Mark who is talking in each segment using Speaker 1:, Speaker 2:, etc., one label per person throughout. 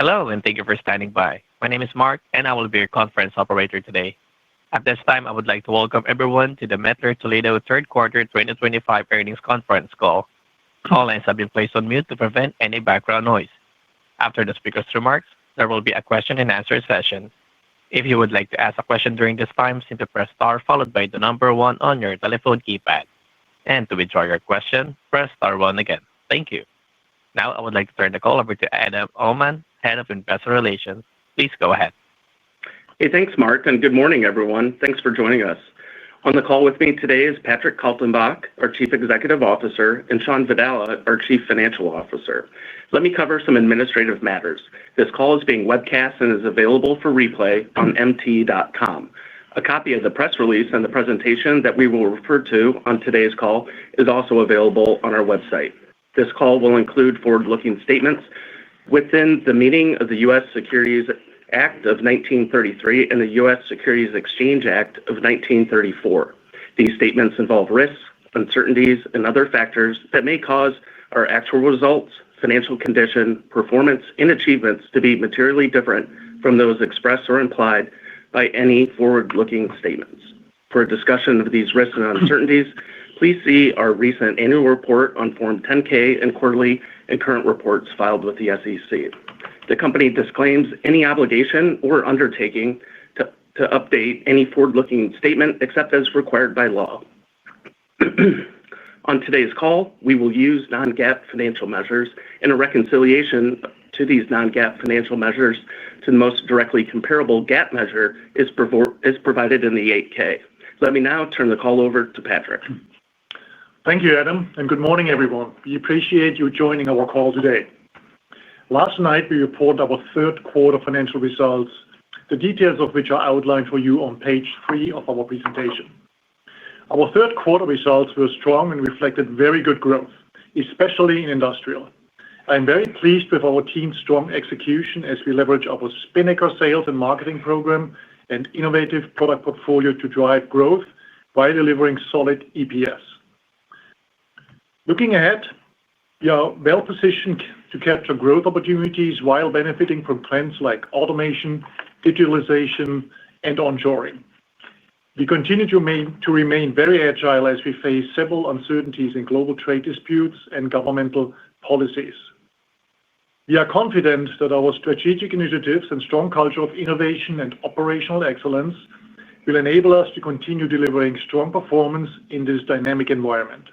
Speaker 1: Hello, and thank you for standing by. My name is Mark, and I will be your conference operator today. At this time, I would like to welcome everyone to the Mettler-Toledo third quarter 2025 earnings conference call. All lines have been placed on mute to prevent any background noise. After the speaker's remarks, there will be a question-and-answer session. If you would like to ask a question during this time, simply press star followed by the number one on your telephone keypad. And to withdraw your question, press star one again. Thank you. Now, I would like to turn the call over to Adam Uhlman, Head of Investor Relations. Please go ahead.
Speaker 2: Hey, thanks, Mark, and good morning, everyone. Thanks for joining us. On the call with me today is Patrick Kaltenbach, our Chief Executive Officer, and Shawn Vadala, our Chief Financial Officer. Let me cover some administrative matters. This call is being webcast and is available for replay on MTD.com. A copy of the press release and the presentation that we will refer to on today's call is also available on our website. This call will include forward-looking statements within the meaning of the U.S. Securities Act of 1933 and the U.S. Securities Exchange Act of 1934. These statements involve risks, uncertainties, and other factors that may cause our actual results, financial condition, performance, and achievements to be materially different from those expressed or implied by any forward-looking statements. For a discussion of these risks and uncertainties, please see our recent annual report on Form 10-K and quarterly and current reports filed with the SEC. The company disclaims any obligation or undertaking to update any forward-looking statement except as required by law. On today's call, we will use non-GAAP financial measures, and a reconciliation to these non-GAAP financial measures to the most directly comparable GAAP measure is provided in the 8-K. Let me now turn the call over to Patrick.
Speaker 3: Thank you, Adam, and good morning, everyone. We appreciate you joining our call today. Last night, we reported our third quarter financial results, the details of which are outlined for you on page 3 of our presentation. Our third quarter results were strong and reflected very good growth, especially in industrial. I am very pleased with our team's strong execution as we leverage our Spinnaker sales and marketing program and innovative product portfolio to drive growth while delivering solid EPS. Looking ahead, we are well positioned to capture growth opportunities while benefiting from trends like automation, digitalization, and onshoring. We continue to remain very agile as we face several uncertainties in global trade disputes and governmental policies. We are confident that our strategic initiatives and strong culture of innovation and operational excellence will enable us to continue delivering strong performance in this dynamic environment.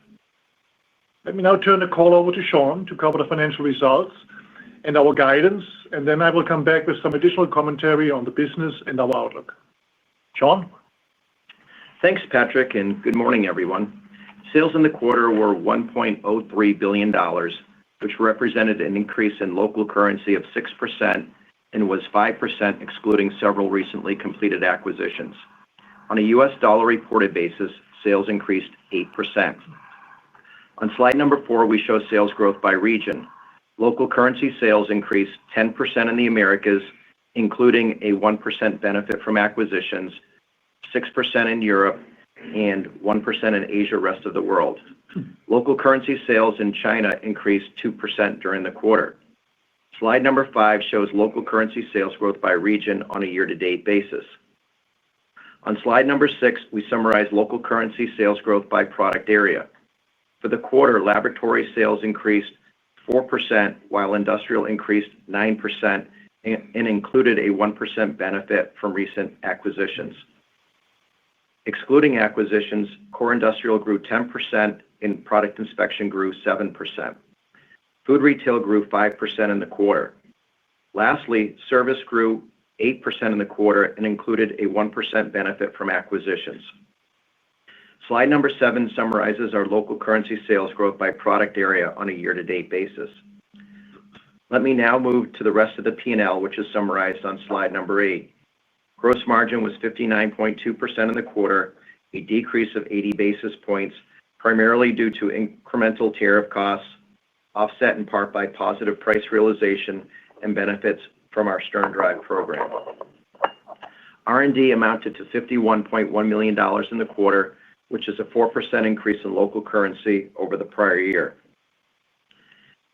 Speaker 3: Let me now turn the call over to Shawn to cover the financial results and our guidance, and then I will come back with some additional commentary on the business and our outlook. Shawn?
Speaker 4: Thanks, Patrick, and good morning, everyone. Sales in the quarter were $1.03 billion, which represented an increase in local currency of 6% and was 5% excluding several recently completed acquisitions. On a U.S. dollar reported basis, sales increased 8%. On slide number 4, we show sales growth by region. Local currency sales increased 10% in the Americas, including a 1% benefit from acquisitions, 6% in Europe, and 1% in Asia, rest of the world. Local currency sales in China increased 2% during the quarter. Slide number 5 shows local currency sales growth by region on a year-to-date basis. On slide number 6, we summarize local currency sales growth by product area. For the quarter, laboratory sales increased 4%, while industrial increased 9% and included a 1% benefit from recent acquisitions. Excluding acquisitions, core industrial grew 10% and product inspection grew 7%. Food retail grew 5% in the quarter. Lastly, service grew 8% in the quarter and included a 1% benefit from acquisitions. Slide number 7 summarizes our local currency sales growth by product area on a year-to-date basis. Let me now move to the rest of the P&L, which is summarized on slide number 8. Gross margin was 59.2% in the quarter, a decrease of 80 basis points, primarily due to incremental tariff costs, offset in part by positive price realization and benefits from our Stern Drive program. R&D amounted to $51.1 million in the quarter, which is a 4% increase in local currency over the prior year.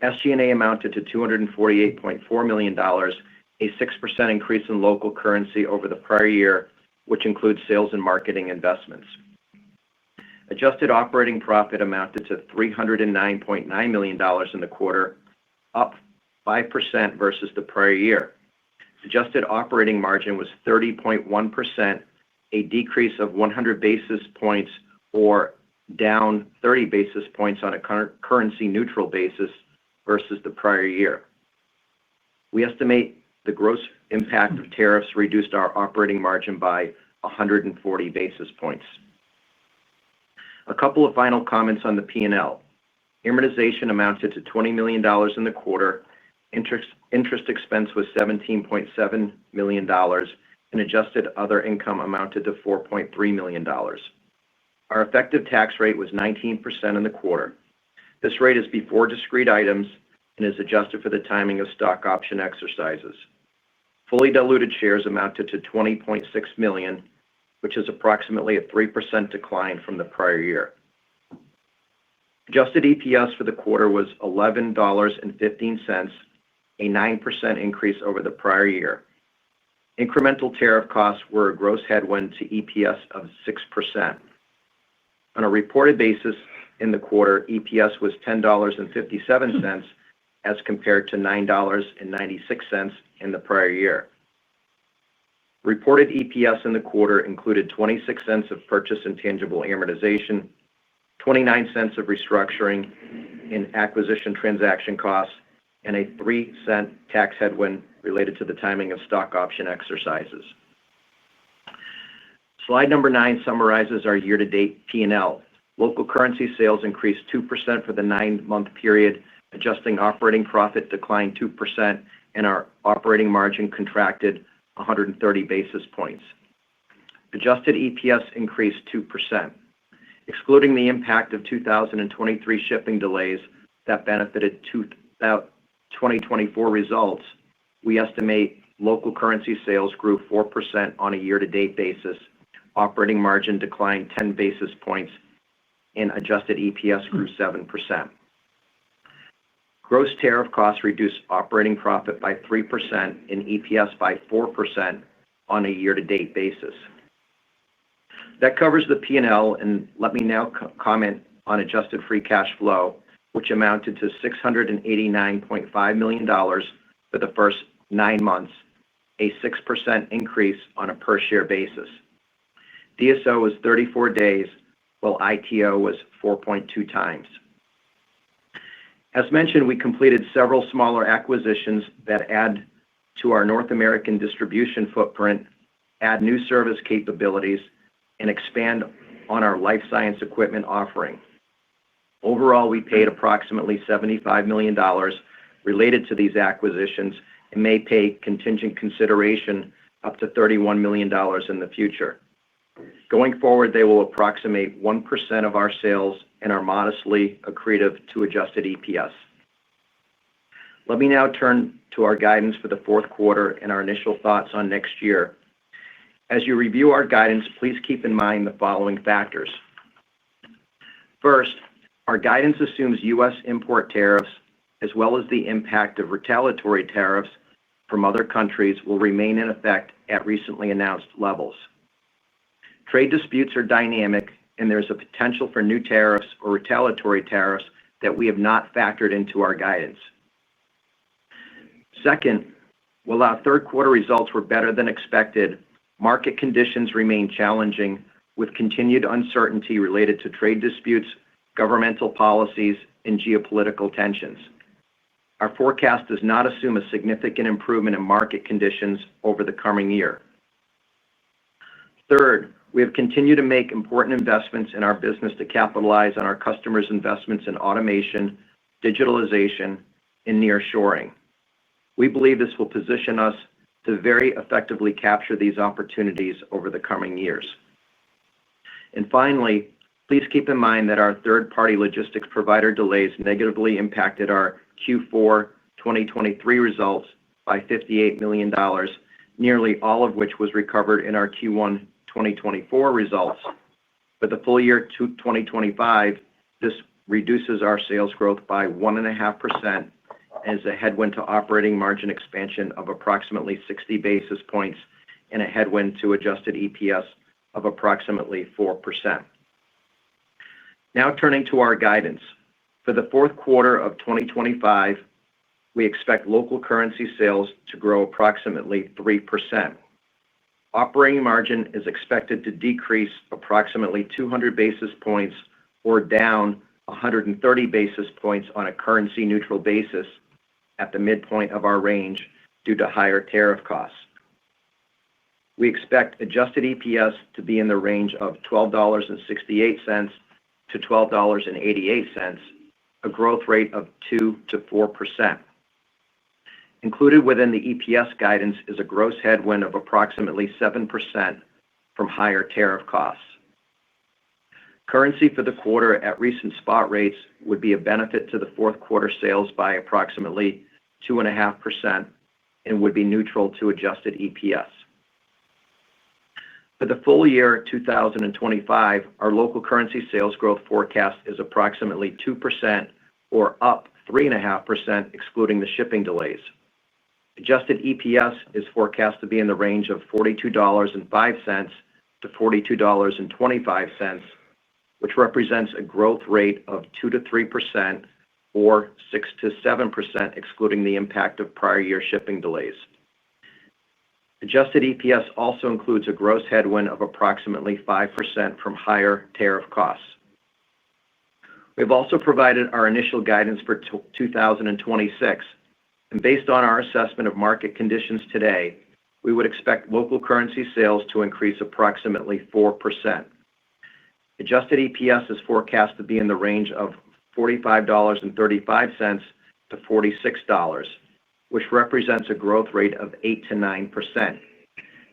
Speaker 4: SG&A amounted to $248.4 million, a 6% increase in local currency over the prior year, which includes sales and marketing investments. Adjusted operating profit amounted to $309.9 million in the quarter, up 5% versus the prior year. Adjusted operating margin was 30.1%, a decrease of 100 basis points or down 30 basis points on a currency-neutral basis versus the prior year. We estimate the gross impact of tariffs reduced our operating margin by 140 basis points. A couple of final comments on the P&L. Amortization amounted to $20 million in the quarter. Interest expense was $17.7 million, and adjusted other income amounted to $4.3 million. Our effective tax rate was 19% in the quarter. This rate is before discrete items and is adjusted for the timing of stock option exercises. Fully diluted shares amounted to 20.6 million, which is approximately a 3% decline from the prior year. Adjusted EPS for the quarter was $11.15, a 9% increase over the prior year. Incremental tariff costs were a gross headwind to EPS of 6%. On a reported basis in the quarter, EPS was $10.57 as compared to $9.96 in the prior year. Reported EPS in the quarter included 26 cents of purchase intangible amortization, 29 cents of restructuring and acquisition transaction costs, and a 3-cent tax headwind related to the timing of stock option exercises. Slide number 9 summarizes our year-to-date P&L. Local currency sales increased 2% for the 9-month period. Adjusting operating profit declined 2%, and our operating margin contracted 130 basis points. Adjusted EPS increased 2%. Excluding the impact of 2023 shipping delays that benefited 2024 results, we estimate local currency sales grew 4% on a year-to-date basis. Operating margin declined 10 basis points, and adjusted EPS grew 7%. Gross tariff costs reduced operating profit by 3% and EPS by 4% on a year-to-date basis. That covers the P&L, and let me now comment on adjusted free cash flow, which amounted to $689.5 million for the first 9 months, a 6% increase on a per-share basis. DSO was 34 days, while ITO was 4.2 times. As mentioned, we completed several smaller acquisitions that add to our North American distribution footprint, add new service capabilities, and expand on our life science equipment offering. Overall, we paid approximately $75 million related to these acquisitions and may pay contingent consideration up to $31 million in the future. Going forward, they will approximate 1% of our sales and are modestly accretive to adjusted EPS. Let me now turn to our guidance for the fourth quarter and our initial thoughts on next year. As you review our guidance, please keep in mind the following factors. First, our guidance assumes U.S. import tariffs, as well as the impact of retaliatory tariffs from other countries, will remain in effect at recently announced levels. Trade disputes are dynamic, and there is a potential for new tariffs or retaliatory tariffs that we have not factored into our guidance. Second, while our third quarter results were better than expected, market conditions remain challenging with continued uncertainty related to trade disputes, governmental policies, and geopolitical tensions. Our forecast does not assume a significant improvement in market conditions over the coming year. Third, we have continued to make important investments in our business to capitalize on our customers' investments in automation, digitalization, and nearshoring. We believe this will position us to very effectively capture these opportunities over the coming years. And finally, please keep in mind that our third-party logistics provider delays negatively impacted our Q4 2023 results by $58 million, nearly all of which was recovered in our Q1 2024 results. For the full year 2025, this reduces our sales growth by 1.5% and is a headwind to operating margin expansion of approximately 60 basis points and a headwind to adjusted EPS of approximately 4%. Now turning to our guidance. For the fourth quarter of 2025, we expect local currency sales to grow approximately 3%. Operating margin is expected to decrease approximately 200 basis points or down 130 basis points on a currency-neutral basis at the midpoint of our range due to higher tariff costs. We expect adjusted EPS to be in the range of $12.68 to $12.88, a growth rate of 2 to 4%. Included within the EPS guidance is a gross headwind of approximately 7% from higher tariff costs. Currency for the quarter at recent spot rates would be a benefit to the fourth quarter sales by approximately 2.5% and would be neutral to adjusted EPS. For the full year 2025, our local currency sales growth forecast is approximately 2% or up 3.5% excluding the shipping delays. Adjusted EPS is forecast to be in the range of $42.05 to $42.25, which represents a growth rate of 2 to 3% or 6 to 7% excluding the impact of prior year shipping delays. Adjusted EPS also includes a gross headwind of approximately 5% from higher tariff costs. We've also provided our initial guidance for 2026, and based on our assessment of market conditions today, we would expect local currency sales to increase approximately 4%. Adjusted EPS is forecast to be in the range of $45.35 to $46, which represents a growth rate of 8 to 9%.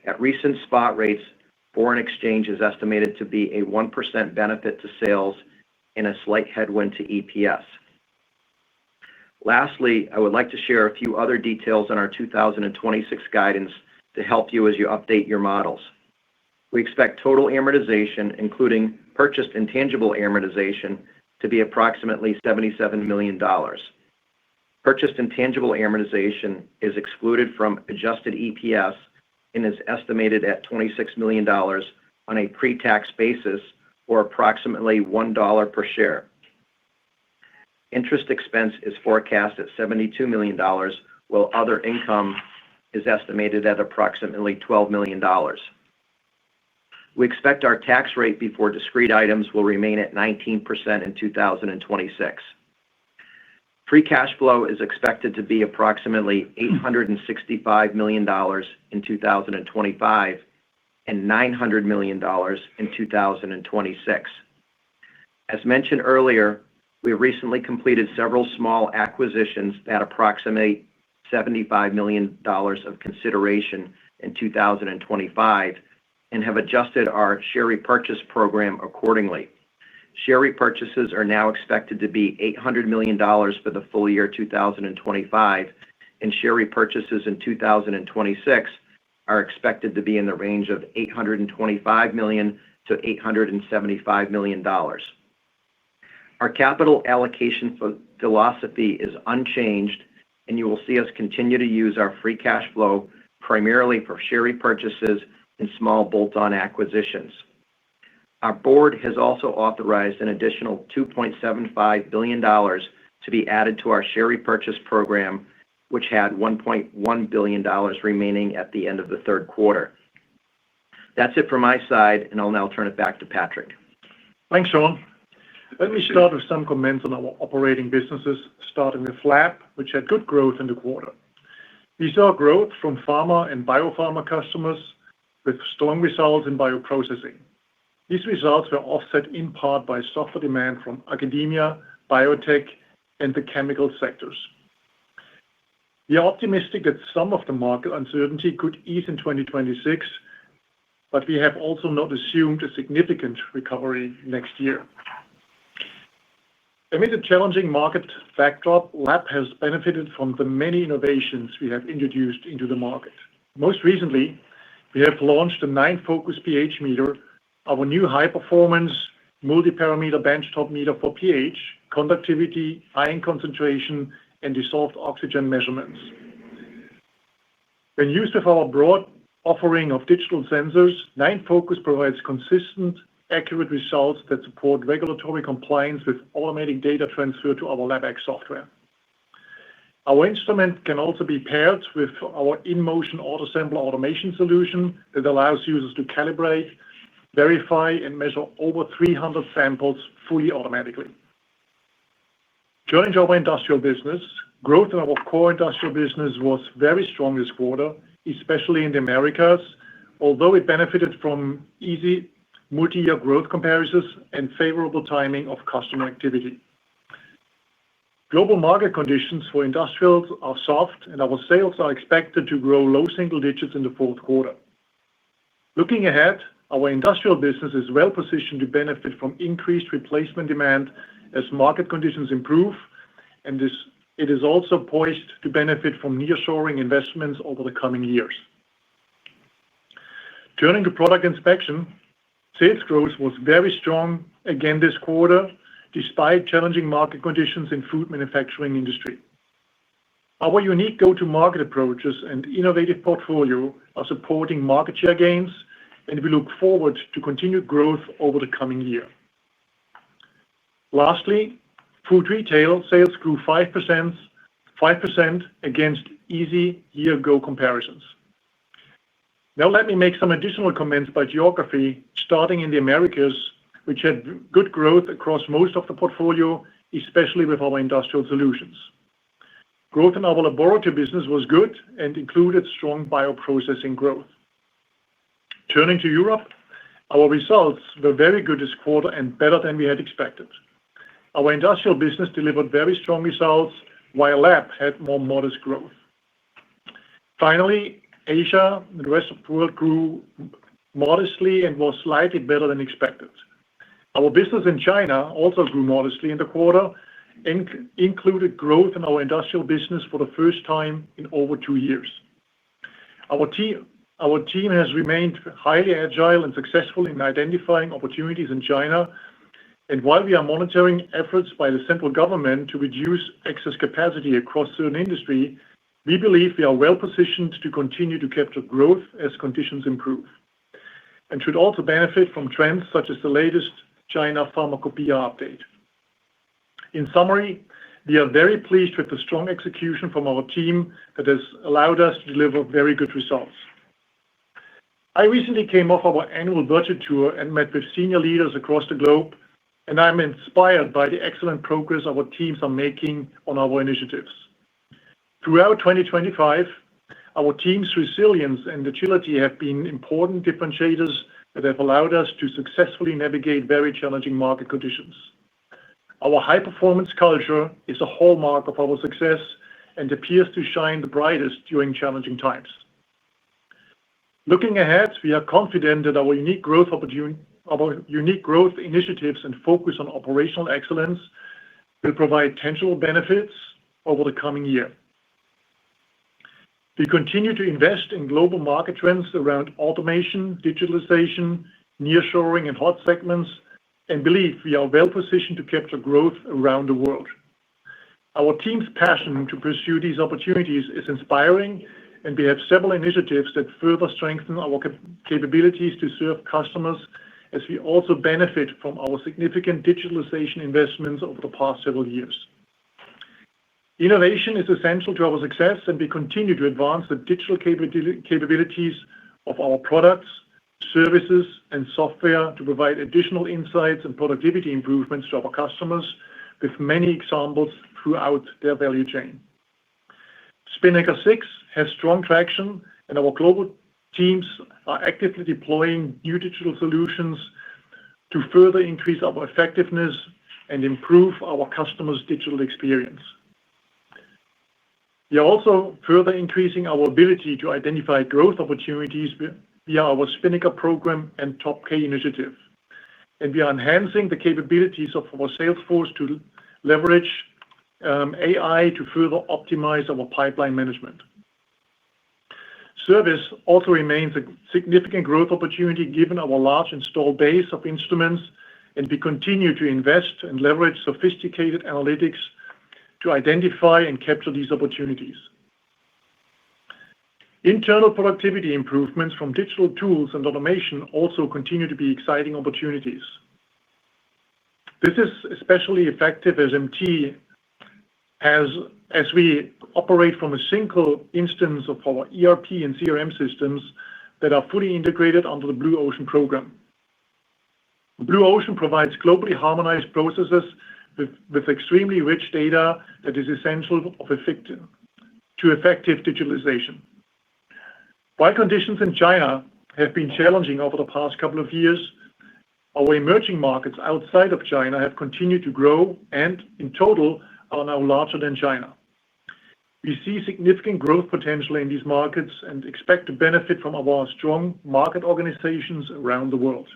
Speaker 4: At recent spot rates, foreign exchange is estimated to be a 1% benefit to sales and a slight headwind to EPS. Lastly, I would like to share a few other details on our 2026 guidance to help you as you update your models. We expect total amortization, including purchased intangible amortization, to be approximately $77 million. Purchased intangible amortization is excluded from adjusted EPS and is estimated at $26 million on a pre-tax basis or approximately $1 per share. Interest expense is forecast at $72 million, while other income is estimated at approximately $12 million. We expect our tax rate before discrete items will remain at 19% in 2026. Free cash flow is expected to be approximately $865 million in 2025 and $900 million in 2026 As mentioned earlier, we recently completed several small acquisitions that approximate $75 million of consideration in 2025 and have adjusted our share repurchase program accordingly. Share repurchases are now expected to be $800 million for the full year 2025, and share repurchases in 2026 are expected to be in the range of $825 million to $875 million. Our capital allocation philosophy is unchanged, and you will see us continue to use our free cash flow primarily for share repurchases and small bolt-on acquisitions. Our board has also authorized an additional $2.75 billion to be added to our share repurchase program, which had $1.1 billion remaining at the end of the third quarter. That's it from my side, and I'll now turn it back to Patrick.
Speaker 3: Thanks, Shawn. Let me start with some comments on our operating businesses, starting with Lab, which had good growth in the quarter. We saw growth from pharma and biopharma customers with strong results in bioprocessing. These results were offset in part by softer demand from academia, biotech, and the chemical sectors. We are optimistic that some of the market uncertainty could ease in 2026, but we have also not assumed a significant recovery next year. Amid a challenging market backdrop, Lab has benefited from the many innovations we have introduced into the market. Most recently, we have launched the 9-Focus pH meter, our new high-performance multi-parameter benchtop meter for pH, conductivity, ion concentration, and dissolved oxygen measurements. When used with our broad offering of digital sensors, 9Focus provides consistent, accurate results that support regulatory compliance with automatic data transfer to our LabX software. Our instrument can also be paired with our in-motion autosampler automation solution that allows users to calibrate, verify, and measure over 300 samples fully automatically. Turning to our industrial business, growth in our core industrial business was very strong this quarter, especially in the Americas, although it benefited from easy multi-year growth comparisons and favorable timing of customer activity. Global market conditions for industrials are soft, and our sales are expected to grow low single digits in the fourth quarter. Looking ahead, our industrial business is well positioned to benefit from increased replacement demand as market conditions improve, and it is also poised to benefit from nearshoring investments over the coming years. Turning to product inspection, sales growth was very strong again this quarter, despite challenging market conditions in food manufacturing industry. Our unique go-to-market approaches and innovative portfolio are supporting market share gains, and we look forward to continued growth over the coming year. Lastly, food retail sales grew 5% against easy year-ago comparisons. Now let me make some additional comments by geography, starting in the Americas, which had good growth across most of the portfolio, especially with our industrial solutions. Growth in our laboratory business was good and included strong bioprocessing growth. Turning to Europe, our results were very good this quarter and better than we had expected. Our industrial business delivered very strong results, while lab had more modest growth. Finally, Asia and the rest of the world grew modestly and was slightly better than expected. Our business in China also grew modestly in the quarter and included growth in our industrial business for the first time in over 2 years. Our team has remained highly agile and successful in identifying opportunities in China, and while we are monitoring efforts by the central government to reduce excess capacity across certain industry, we believe we are well positioned to continue to capture growth as conditions improve, and should also benefit from trends such as the latest China pharmacopoeia update. In summary, we are very pleased with the strong execution from our team that has allowed us to deliver very good results. I recently came off our annual budget tour and met with senior leaders across the globe, and I'm inspired by the excellent progress our teams are making on our initiatives. Throughout 2025, our team's resilience and agility have been important differentiators that have allowed us to successfully navigate very challenging market conditions. Our high-performance culture is a hallmark of our success and appears to shine the brightest during challenging times. Looking ahead, we are confident that our unique growth initiatives and focus on operational excellence will provide tangible benefits over the coming year. We continue to invest in global market trends around automation, digitalization, nearshoring, and hot segments, and believe we are well positioned to capture growth around the world. Our team's passion to pursue these opportunities is inspiring, and we have several initiatives that further strengthen our capabilities to serve customers as we also benefit from our significant digitalization investments over the past several years. Innovation is essential to our success, and we continue to advance the digital capabilities of our products, services, and software to provide additional insights and productivity improvements to our customers, with many examples throughout their value chain. Spinnaker 6 has strong traction, and our global teams are actively deploying new digital solutions to further increase our effectiveness and improve our customers' digital experience. We are also further increasing our ability to identify growth opportunities via our Spinnaker program and Top K initiative, and we are enhancing the capabilities of our sales force to leverage AI to further optimize our pipeline management. Service also remains a significant growth opportunity given our large installed base of instruments and we continue to invest and leverage sophisticated analytics to identify and capture these opportunities. Internal productivity improvements from digital tools and automation also continue to be exciting opportunities. This is especially effective as MT as we operate from a single instance of our ERP and CRM systems that are fully integrated under the Blue Ocean program. Blue Ocean provides globally harmonized processes with extremely rich data that is essential to effective digitalization. While conditions in China have been challenging over the past couple of years, our emerging markets outside of China have continued to grow and, in total, are now larger than China. We see significant growth potential in these markets and expect to benefit from our strong market organizations around the world.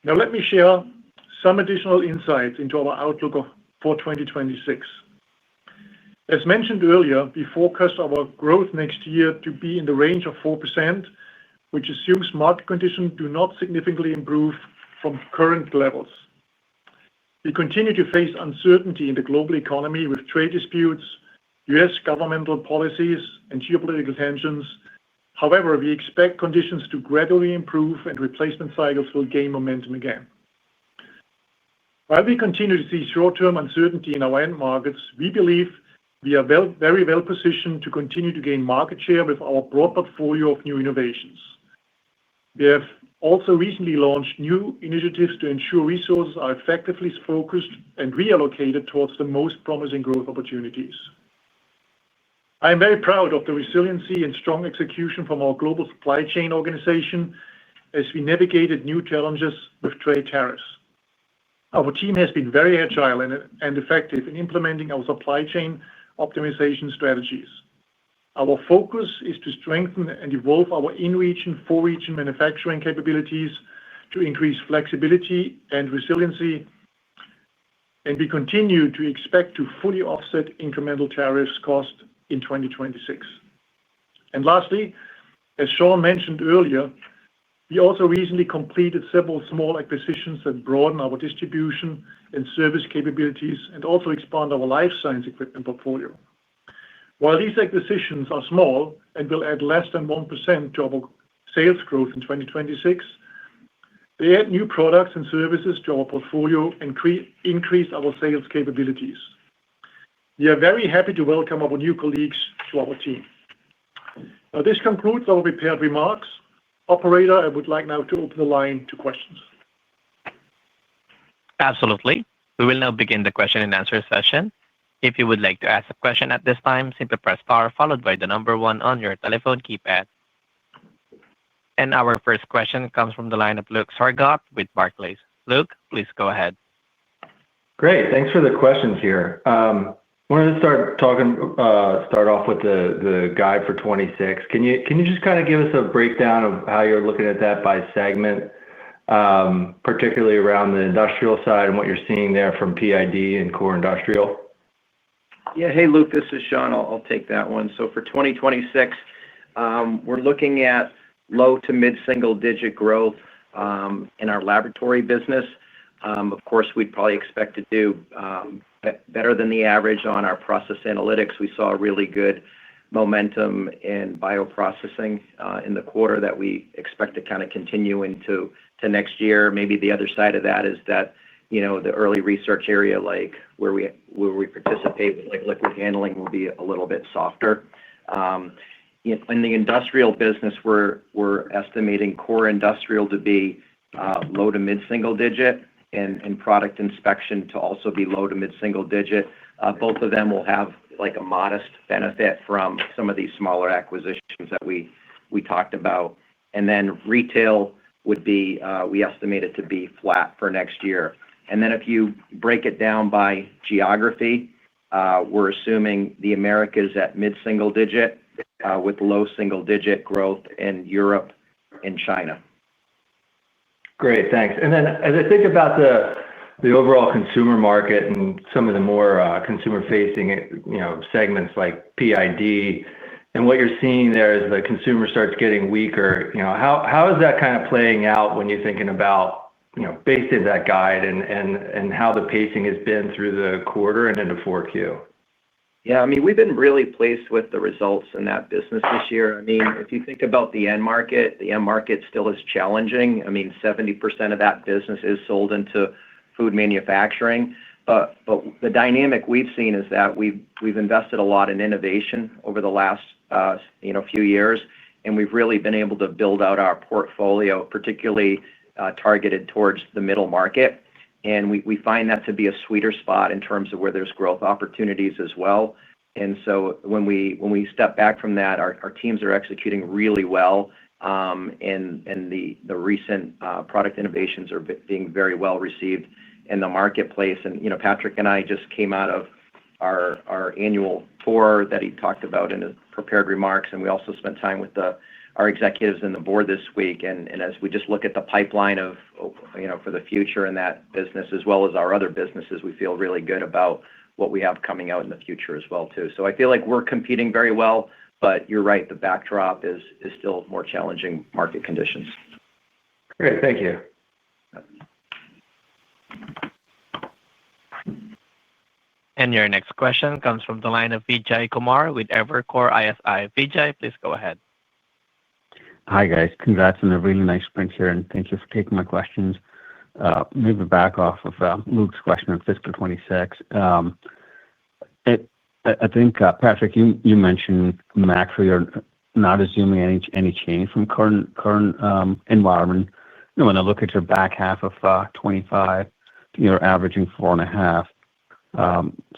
Speaker 3: Now, let me share some additional insights into our outlook for 2026. As mentioned earlier, we forecast our growth next year to be in the range of 4%, which assumes market conditions do not significantly improve from current levels. We continue to face uncertainty in the global economy with trade disputes, U.S. governmental policies, and geopolitical tensions. However, we expect conditions to gradually improve and replacement cycles will gain momentum again. While we continue to see short-term uncertainty in our end markets, we believe we are very well positioned to continue to gain market share with our broad portfolio of new innovations. We have also recently launched new initiatives to ensure resources are effectively focused and reallocated towards the most promising growth opportunities. I am very proud of the resiliency and strong execution from our global supply chain organization as we navigated new challenges with trade tariffs. Our team has been very agile and effective in implementing our supply chain optimization strategies. Our focus is to strengthen and evolve our in-region, for-region manufacturing capabilities to increase flexibility and resiliency, and we continue to expect to fully offset incremental tariffs cost in 2026. And lastly, as Sean mentioned earlier, we also recently completed several small acquisitions that broaden our distribution and service capabilities and also expand our life science equipment portfolio. While these acquisitions are small and will add less than 1% to our sales growth in 2026, they add new products and services to our portfolio and increase our sales capabilities. We are very happy to welcome our new colleagues to our team. Now, this concludes our prepared remarks. Operator, I would like now to open the line to questions.
Speaker 1: Absolutely. We will now begin the question and answer session. If you would like to ask a question at this time, simply press star followed by the number 1 on your telephone keypad. And our first question comes from the line of Luke Sergott with Barclays. Luke, please go ahead.
Speaker 5: Great. Thanks for the questions here. Wanted to start off with the guide for 26. Can you just kind of give us a breakdown of how you're looking at that by segment, particularly around the industrial side and what you're seeing there from PID and core industrial?
Speaker 4: Yeah. Hey, Luke, this is Sean. I'll take that one. So for 2026, we're looking at low to mid-single digit growth in our laboratory business. Of course, we'd probably expect to do better than the average on our process analytics. We saw really good momentum in bioprocessing in the quarter that we expect to kind of continue into next year. Maybe the other side of that is that, you know, the early research area, like where we participate with like liquid handling, will be a little bit softer. In the industrial business, we're estimating core industrial to be low to mid-single digit and product inspection to also be low to mid-single digit. Both of them will have like a modest benefit from some of these smaller acquisitions that we talked about. And then retail would be, we estimate it to be flat for next year. And then if you break it down by geography, we're assuming the Americas at mid-single digit with low single digit growth in Europe and China.
Speaker 5: Great, thanks. And then as I think about the overall consumer market and some of the more consumer-facing, segments like PID, and what you're seeing there as the consumer starts getting weaker, how is that kind of playing out when you're thinking about, based in that guide and how the pacing has been through the quarter and into 4Q.
Speaker 4: Yeah, I mean, we've been really pleased with the results in that business this year. I mean, if you think about the end market still is challenging. I mean, 70% of that business is sold into food manufacturing. But the dynamic we've seen is that we've invested a lot in innovation over the last few years, and we've really been able to build out our portfolio, particularly targeted towards the middle market. And we find that to be a sweeter spot in terms of where there's growth opportunities as well. And so when we step back from that, our teams are executing really well, and the recent product innovations are being very well received in the marketplace. And Patrick and I just came out of our annual tour that he talked about in his prepared remarks, and we also spent time with our executives and the board this week. And as we just look at the pipeline of for the future in that business as well as our other businesses, we feel really good about what we have coming out in the future as well too. So I feel like we're competing very well, but you're right, the backdrop is still more challenging market conditions.
Speaker 5: Great, thank you.
Speaker 1: And your next question comes from the line of Vijay Kumar with Evercore ISI. Vijay, please go ahead.
Speaker 6: Hi, guys. Congrats on a really nice sprint here, and thank you for taking my questions. Maybe back off of Luke's question on fiscal 26. I think, Patrick, you mentioned macro, you're not assuming any change from current environment. When I look at your back half of 25, you're averaging 4.5.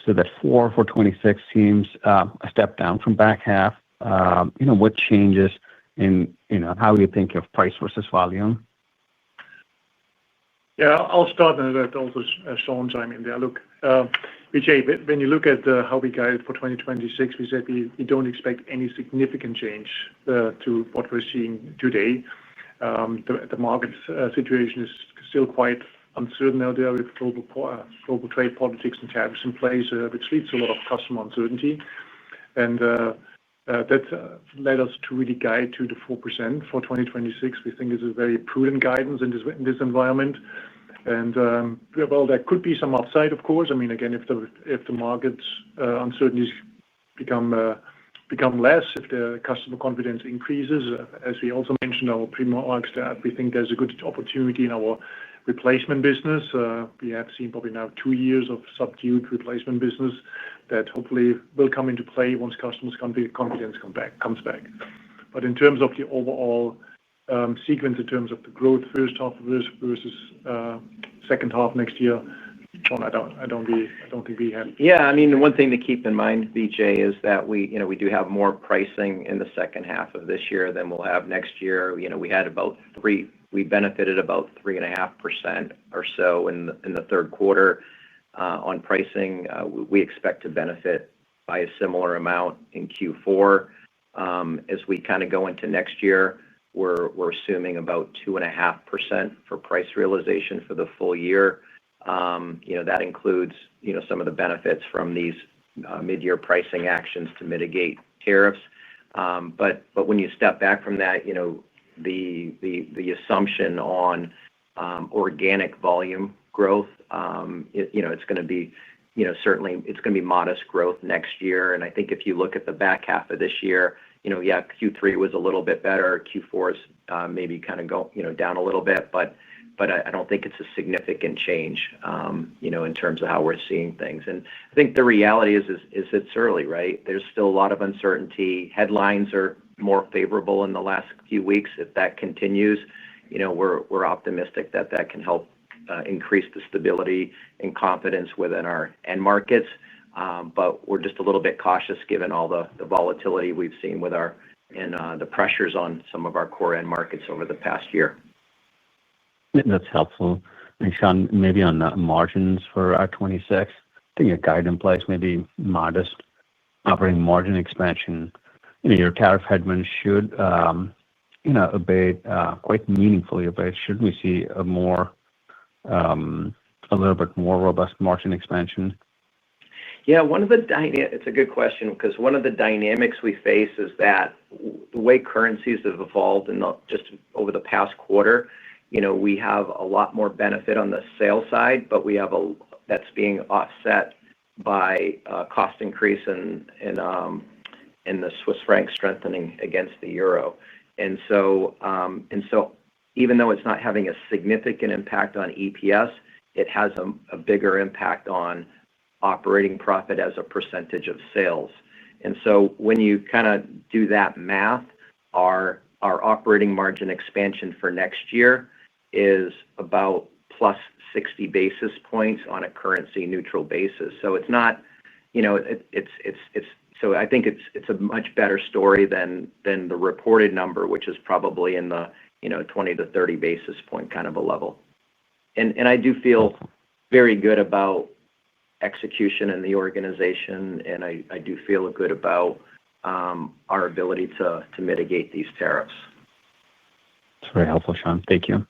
Speaker 6: So that 4 for 26 seems a step down from back half. What changes in how you think of price versus volume?
Speaker 3: Yeah, I'll start and let also Shawn chime in there. Look, Vijay, when you look at how we guided for 2026, we said we don't expect any significant change to what we're seeing today. The market situation is still quite uncertain out there with global trade politics and tariffs in place, which leads to a lot of customer uncertainty. And that led us to really guide to the 4% for 2026. We think it's a very prudent guidance in this environment. And well, there could be some upside, of course. I mean, again, if the market's uncertainties become less, if the customer confidence increases, as we also mentioned our pre-remarks, that we think there's a good opportunity in our replacement business. We have seen probably now 2 years of subdued replacement business that hopefully will come into play once customers' confidence comes back. But in terms of the overall sequence, in terms of the growth first half versus second half next year, Shawn, I don't think we have.
Speaker 4: Yeah, I mean, the one thing to keep in mind, Vijay, is that we do have more pricing in the second half of this year than we'll have next year. We benefited about 3.5% or so in the third quarter on pricing. We expect to benefit by a similar amount in Q4. As we kind of go into next year, we're assuming about 2.5% for price realization for the full year. That includes some of the benefits from these mid-year pricing actions to mitigate tariffs. But when you step back from that, the assumption on organic volume growth, it's going to be certainly it's going to be modest growth next year. And I think if you look at the back half of this year, Q3 was a little bit better. Q4 is maybe kind of down a little bit, but I don't think it's a significant change, in terms of how we're seeing things. And I think the reality is it's early, right? There's still a lot of uncertainty. Headlines are more favorable in the last few weeks. If that continues, we're optimistic that can help increase the stability and confidence within our end markets. But we're just a little bit cautious given all the volatility we've seen with the pressures on some of our core end markets over the past year.
Speaker 6: That's helpful. And Shawn, maybe on margins for our 26, I think your guide implies maybe modest operating margin expansion. Your tariff headwinds should abate quite meaningfully, but should we see a little bit more robust margin expansion?
Speaker 4: Yeah, it's a good question, because one of the dynamics we face is that the way currencies have evolved just over the past quarter, we have a lot more benefit on the sales side, but that's being offset by cost increase in the Swiss franc strengthening against the euro. And so even though it's not having a significant impact on EPS, it has a bigger impact on operating profit as a percentage of sales. And so when you kind of do that math, our operating margin expansion for next year is about plus 60 basis points on a currency neutral basis. So it's not, so I think it's a much better story than the reported number, which is probably in the 20 to 30 basis point kind of a level. And I do feel very good about execution in the organization, and I do feel good about our ability to mitigate these tariffs.
Speaker 6: That's very helpful, Shawn. Thank you.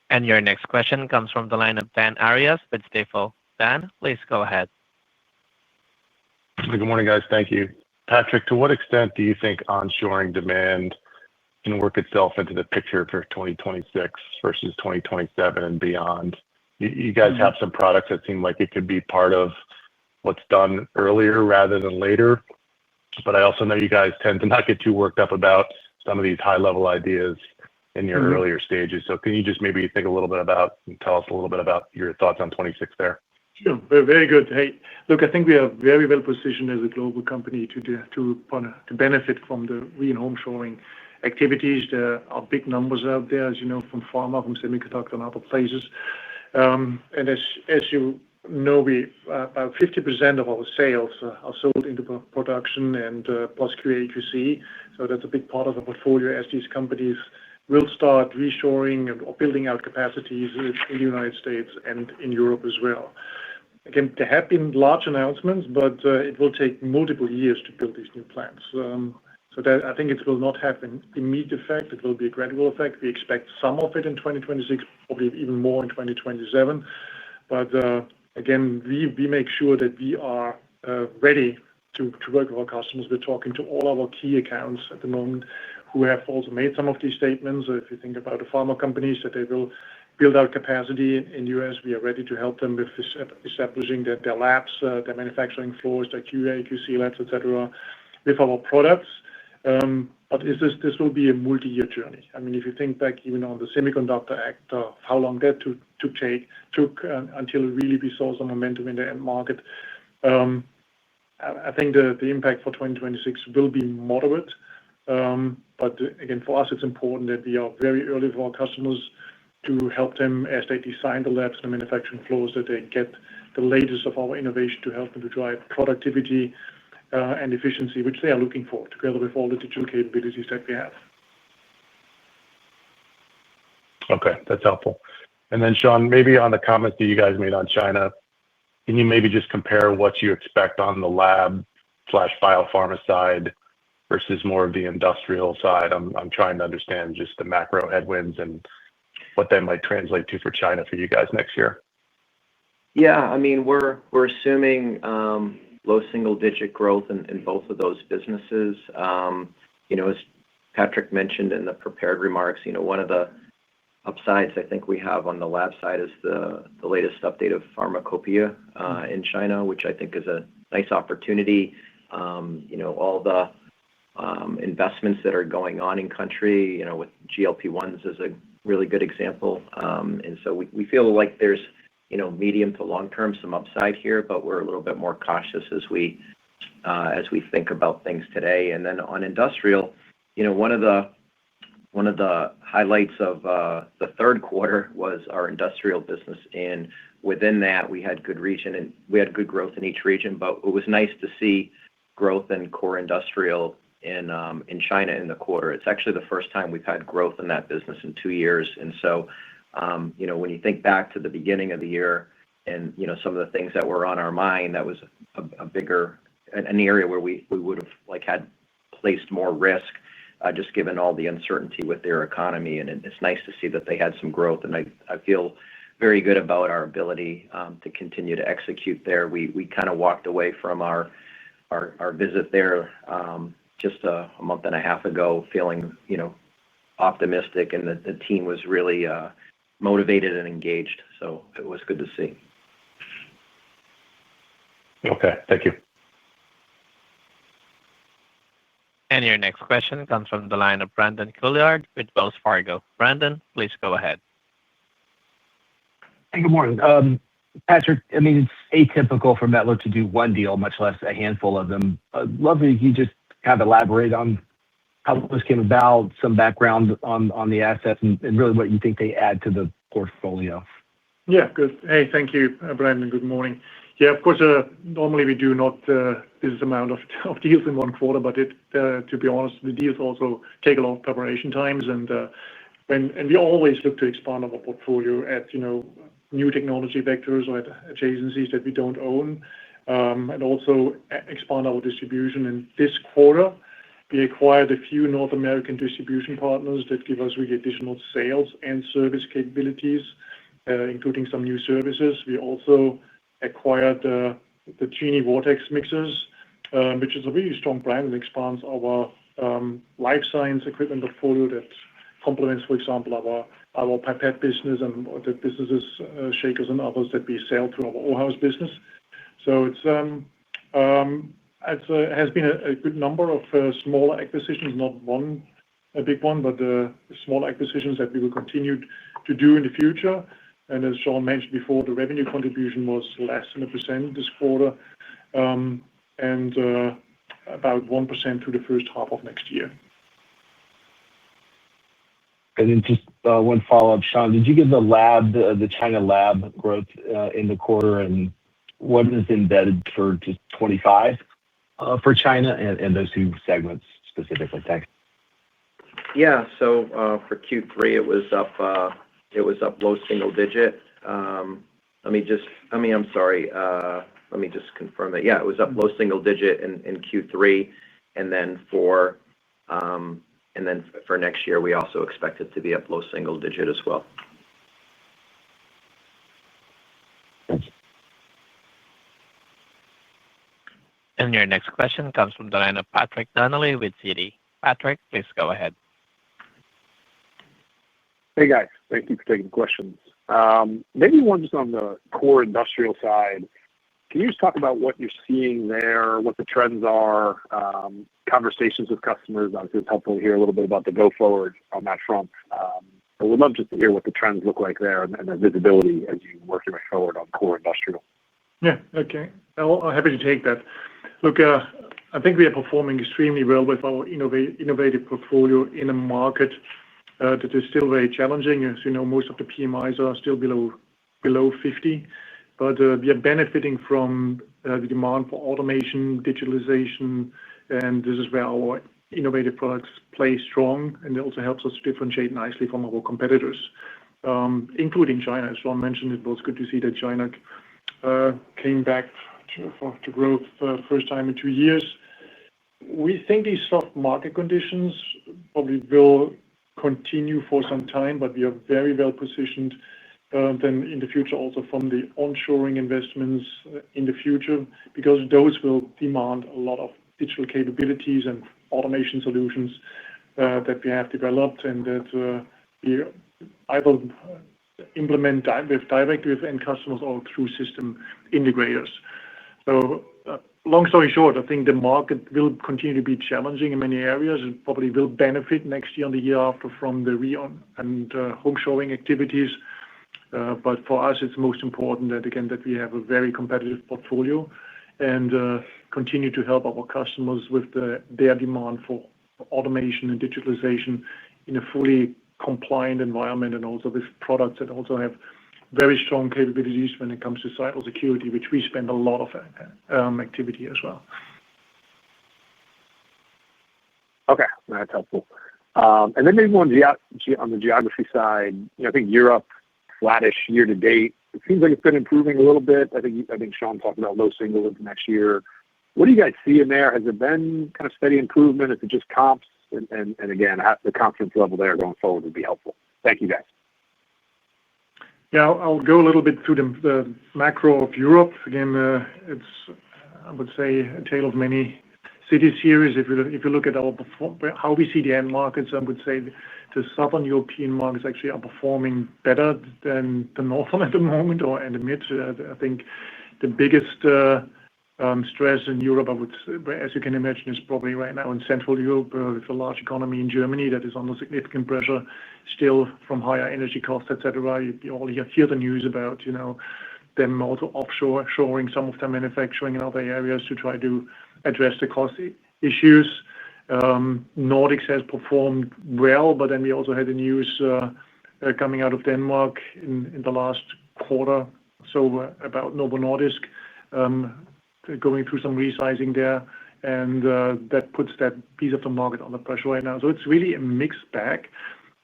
Speaker 1: And your next question comes from the line of Dan Arias with Stifel. Dan, please go ahead.
Speaker 7: Good morning, guys. Thank you. Patrick, to what extent do you think onshoring demand can work itself into the picture for 2026 versus 2027 and beyond? You guys have some products that seem like it could be part of what's done earlier rather than later. But I also know you guys tend to not get too worked up about some of these high-level ideas in your earlier stages. So can you just maybe think a little bit about and tell us a little bit about your thoughts on 26 there?
Speaker 3: Sure. Very good. Hey, look, I think we are very well positioned as a global company to benefit from the re-and-home shoring activities. There are big numbers out there, as you know, from pharma, from semiconductor, and other places. And as you know, about 50% of our sales are sold into production and plus QA/QC. So that's a big part of the portfolio as these companies will start reshoring or building out capacities in the United States and in Europe as well. Again, there have been large announcements, but it will take multiple years to build these new plants. So that I think it will not have an immediate effect. It will be a gradual effect. We expect some of it in 2026, probably even more in 2027. But again, we make sure that we are ready to work with our customers. We're talking to all our key accounts at the moment who have also made some of these statements. If you think about the pharma companies that they will build out capacity in the U.S., we are ready to help them with establishing their labs, their manufacturing floors, their QA/QC labs, etc., with our products. But this will be a multi-year journey. I mean, if you think back even on the Semiconductor Act, how long that took until really we saw some momentum in the end market. I think the impact for 2026 will be moderate. But again, for us, it's important that we are very early for our customers to help them as they design the labs and the manufacturing floors, that they get the latest of our innovation to help them to drive productivity and efficiency, which they are looking for, together with all the digital capabilities that we have.
Speaker 7: Okay, that's helpful. And then, Shawn, maybe on the comments that you guys made on China, can you maybe just compare what you expect on the lab/biopharma side versus more of the industrial side? I'm trying to understand just the macro headwinds and what that might translate to for China for you guys next year.
Speaker 4: Yeah, I mean, we're assuming low single-digit growth in both of those businesses. As Patrick mentioned in the prepared remarks, one of the upsides I think we have on the lab side is the latest update of pharmacopoeia in China, which I think is a nice opportunity. All the investments that are going on in country, with GLP-1s is a really good example. And so we feel like there's, medium to long term, some upside here, but we're a little bit more cautious as we think about things today. And then on industrial, one of the highlights of the third quarter was our industrial business. And within that, we had good growth in each region, but it was nice to see growth in core industrial in China in the quarter. It's actually the first time we've had growth in that business in 2 years. And so, when you think back to the beginning of the year and, some of the things that were on our mind, that was an area where we would have had placed more risk, just given all the uncertainty with their economy. And it's nice to see that they had some growth. And I feel very good about our ability to continue to execute there. We kind of walked away from our visit there just a month and a half ago, feeling optimistic, and the team was really motivated and engaged. So it was good to see.
Speaker 7: Okay, thank you.
Speaker 1: And your next question comes from the line of Brandon Couillard with Wells Fargo. Brandon, please go ahead.
Speaker 8: Hey, good morning. Patrick, I mean, it's atypical for Mettler to do one deal, much less a handful of them. I'd love if you just kind of elaborate on how this came about, some background on the assets, and really what you think they add to the portfolio.
Speaker 3: Yeah, good. Hey, thank you, Brandon. Good morning. Yeah, of course, normally we do not this amount of deals in one quarter, but to be honest, the deals also take a lot of preparation times, and we always look to expand our portfolio at new technology vectors or at adjacencies that we don't own, and also expand our distribution. In this quarter, we acquired a few North American distribution partners that give us really additional sales and service capabilities, including some new services. We also acquired the Genie Vortex mixers, which is a really strong brand and expands our life science equipment portfolio that complements, for example, our pipette business and the businesses, shakers and others that we sell through our O-House business. So it has been a good number of smaller acquisitions, not one a big one, but small acquisitions that we will continue to do in the future. And as Shawn mentioned before, the revenue contribution was less than 1% this quarter, and about 1% through the first half of next year.
Speaker 8: And then just one follow-up, Shawn, did you give the China lab growth in the quarter, and what is embedded for just 25 for China and those two segments specifically? Thanks.
Speaker 4: Yeah, so for Q3, it was up low single digit. I'm sorry. Let me just confirm that. Yeah, it was up low single digit in Q3, and then for next year, we also expect it to be up low single digit as well.
Speaker 1: And your next question comes from the line of Patrick Donnelly with Citi. Patrick, please go ahead.
Speaker 9: Hey, guys. Thank you for taking questions. Maybe one just on the core industrial side. Can you just talk about what you're seeing there, what the trends are, conversations with customers? Obviously, it's helpful to hear a little bit about the go-forward on that front. But we'd love just to hear what the trends look like there and the visibility as you work your way forward on core industrial.
Speaker 3: Yeah, okay. I'm happy to take that. Look, I think we are performing extremely well with our innovative portfolio in a market that is still very challenging. As you know, most of the PMIs are still below 50, but we are benefiting from the demand for automation, digitalization, and this is where our innovative products play strong, and it also helps us differentiate nicely from our competitors, including China. As Shawn mentioned, it was good to see that China came back to growth for the first time in 2 years. We think these soft market conditions probably will continue for some time, but we are very well positioned then in the future also from the onshoring investments in the future, because those will demand a lot of digital capabilities and automation solutions that we have developed and that we either implement directly with end customers or through system integrators. So long story short, I think the market will continue to be challenging in many areas and probably will benefit next year and the year after from the and home-shoring activities. But for us, it's most important that we have a very competitive portfolio and continue to help our customers with their demand for automation and digitalization in a fully compliant environment, and also with products that also have very strong capabilities when it comes to cybersecurity, which we spend a lot of activity as well.
Speaker 9: Okay, that's helpful. And then maybe on the geography side, I think Europe, flattish year to date. It seems like it's been improving a little bit. I think Shawn talked about low single into next year. What do you guys see in there? Has it been kind of steady improvement? Is it just comps? And again, the confidence level there going forward would be helpful. Thank you, guys.
Speaker 3: Yeah, I'll go a little bit through the macro of Europe. Again, it's, I would say, a tale of many city series, if you look at how we see the end markets, I would say the Southern European markets actually are performing better than the Northern at the moment or in the mid. I think the biggest stress in Europe, as you can imagine, is probably right now in Central Europe with a large economy in Germany that is under significant pressure still from higher energy costs, etc. You all hear the news about them also offshoring some of their manufacturing in other areas to try to address the cost issues. Nordics has performed well, but then we also had the news coming out of Denmark in the last quarter, so about Novo Nordisk going through some resizing there, and that puts that piece of the market under pressure right now. So it's really a mixed bag,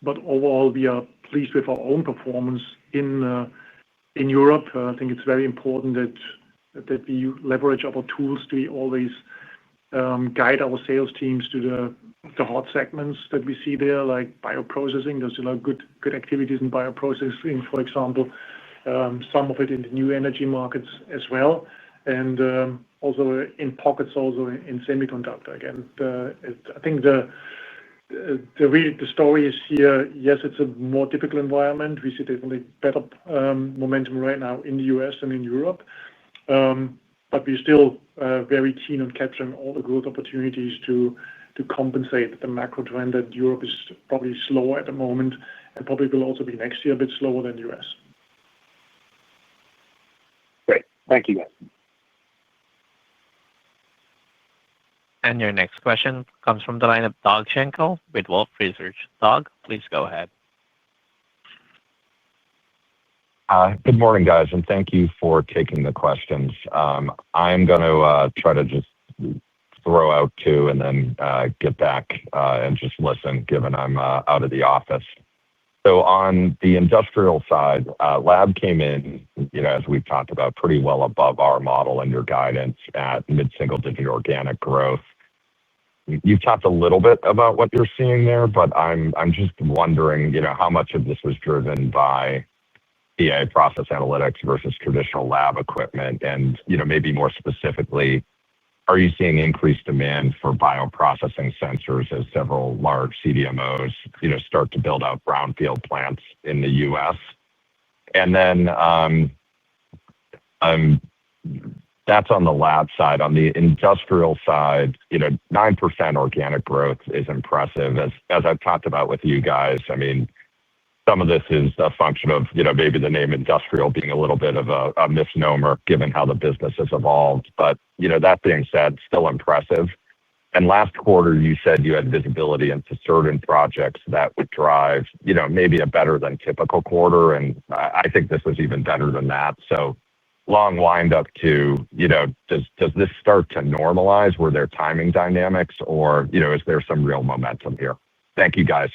Speaker 3: but overall we are pleased with our own performance in Europe. I think it's very important that we leverage our tools to always guide our sales teams to the hot segments that we see there, like bioprocessing. There's a lot of good activities in bioprocessing, for example, some of it in the new energy markets as well, and also in pockets also in semiconductor. Again, I think the story is here. Yes, it's a more difficult environment. We see definitely better momentum right now in the US and in Europe, but we're still very keen on capturing all the growth opportunities to compensate the macro trend that Europe is probably slower at the moment and probably will also be next year a bit slower than the US.
Speaker 9: Great. Thank you, guys.
Speaker 1: And your next question comes from the line of Doug Schenkel with Wolfe Research. Doug, please go ahead.
Speaker 10: Good morning, guys, and thank you for taking the questions. I'm going to try to just throw out two and then get back and just listen, given I'm out of the office. So on the industrial side, lab came in, as we've talked about, pretty well above our model and your guidance at mid-single-digit organic growth. You've talked a little bit about what you're seeing there, but I'm just wondering, how much of this was driven by PA process analytics versus traditional lab equipment, and maybe more specifically, are you seeing increased demand for bioprocessing sensors as several large CDMOs start to build out brownfield plants in the U.S.? And then that's on the lab side. On the industrial side, 9% organic growth is impressive. As I've talked about with you guys, I mean, some of this is a function of maybe the name industrial being a little bit of a misnomer given how the business has evolved. But that being said, still impressive. And last quarter, you said you had visibility into certain projects that would drive maybe a better than typical quarter. And I think this was even better than that. So long wind up to, does this start to normalize? Were there timing dynamics, or is there some real momentum here? Thank you, guys.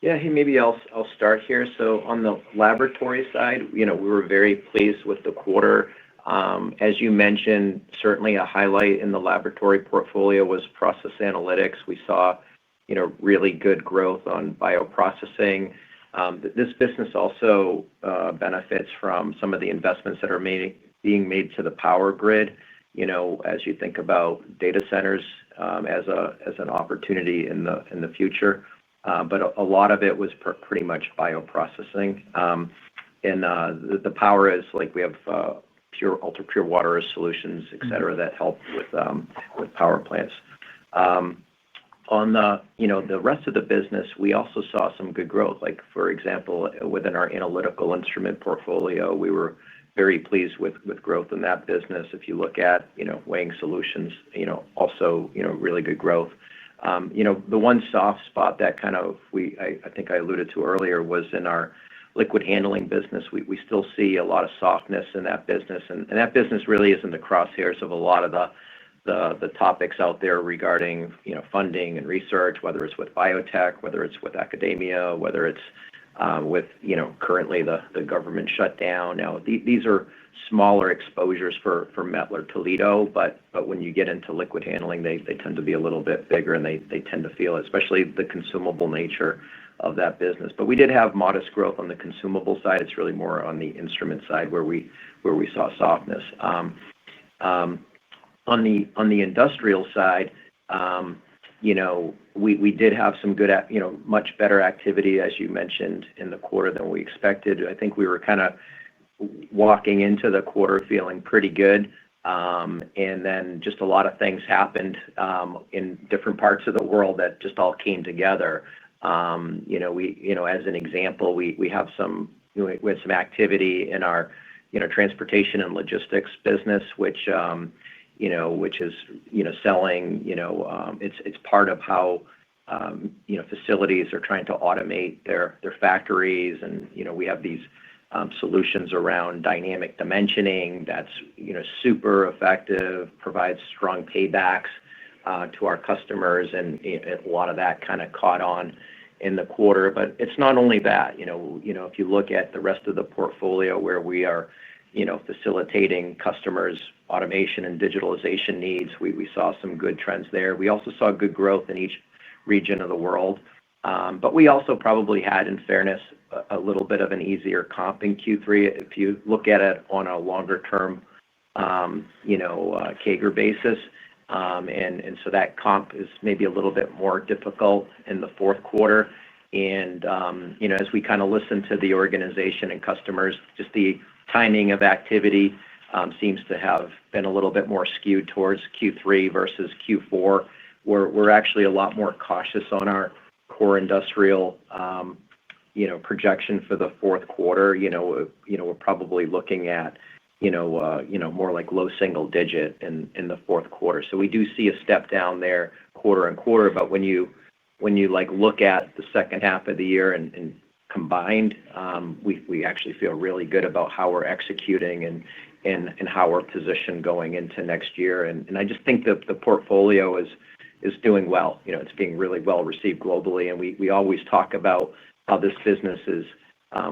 Speaker 4: Yeah, hey, maybe I'll start here. So on the laboratory side, we were very pleased with the quarter. As you mentioned, certainly a highlight in the laboratory portfolio was process analytics. We saw really good growth on bioprocessing. This business also benefits from some of the investments that are being made to the power grid, as you think about data centers as an opportunity in the future. But a lot of it was pretty much bioprocessing. And the power is like we have ultra pure water solutions, et cetera, that help with power plants. On the rest of the business, we also saw some good growth. Like, for example, within our analytical instrument portfolio, we were very pleased with growth in that business. If you look at weighing solutions, also really good growth. The one soft spot that I think I alluded to earlier was in our liquid handling business. We still see a lot of softness in that business, and that business really is in the crosshairs of a lot of the topics out there regarding funding and research, whether it's with biotech, whether it's with academia, whether it's with currently the government shutdown. Now these are smaller exposures for Mettler-Toledo, but when you get into liquid handling, they tend to be a little bit bigger, and they tend to feel it, especially the consumable nature of that business. But we did have modest growth on the consumable side. It's really more on the instrument side where we saw softness. On the industrial side, we did have some good, much better activity, as you mentioned, in the quarter than we expected. I think we were kind of walking into the quarter feeling pretty good. Then just a lot of things happened in different parts of the world that just all came together. As an example, we had some activity in our transportation and logistics business, which is selling. It's part of how facilities are trying to automate their factories, and we have these solutions around dynamic dimensioning that's super effective, provides strong paybacks to our customers, and a lot of that kind of caught on in the quarter. But it's not only that. If you look at the rest of the portfolio where we are facilitating customers' automation and digitalization needs, we saw some good trends there. We also saw good growth in each region of the world. But we also probably had, in fairness, a little bit of an easier comp in Q3 if you look at it on a longer-term CAGR basis. And so that comp is maybe a little bit more difficult in the fourth quarter. And as we kind of listen to the organization and customers, just the timing of activity seems to have been a little bit more skewed towards Q3 versus Q4. We're actually a lot more cautious on our core industrial projection for the fourth quarter. We're probably looking at more like low single digit in the fourth quarter. So we do see a step down there quarter and quarter. But when you look at the second half of the year and combined, we actually feel really good about how we're executing and how we're positioned going into next year. And I just think that the portfolio is doing well. It's being really well received globally. And we always talk about how this business is,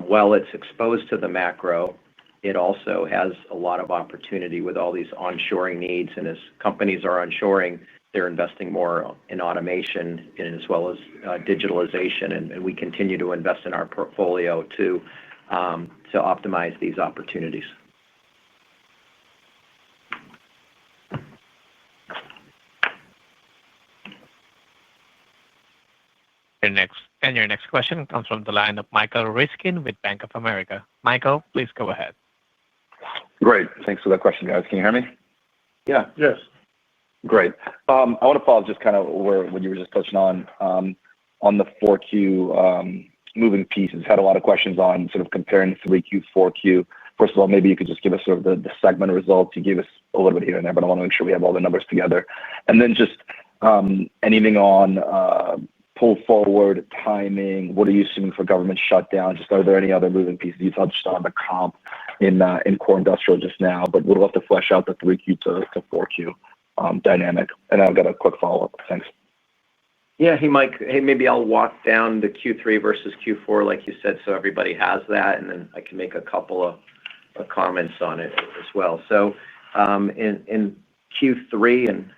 Speaker 4: while it's exposed to the macro, it also has a lot of opportunity with all these onshoring needs. And as companies are onshoring, they're investing more in automation and as well as digitalization. And we continue to invest in our portfolio to optimize these opportunities.
Speaker 1: Your next question comes from the line of Michael Ryskin with Bank of America. Michael, please go ahead.
Speaker 11: Great. Thanks for that question, guys. Can you hear me?
Speaker 4: Yeah.
Speaker 3: Yes.
Speaker 11: Great. I want to follow just kind of what you were just touching on the 4Q moving pieces. Had a lot of questions on sort of comparing 3Q, 4Q. First of all, maybe you could just give us sort of the segment results. You gave us a little bit here and there, but I want to make sure we have all the numbers together. And then just anything on pull forward, timing, what are you assuming for government shutdown? Just are there any other moving pieces? You touched on the comp in core industrial just now, but we'd love to flesh out the 3Q to 4Q dynamic. And I've got a quick follow-up. Thanks.
Speaker 4: Yeah. Hey, Mike. Hey, maybe I'll walk down the Q3 versus Q4, like you said, so everybody has that, and then I can make a couple of comments on it as well. So in Q3, and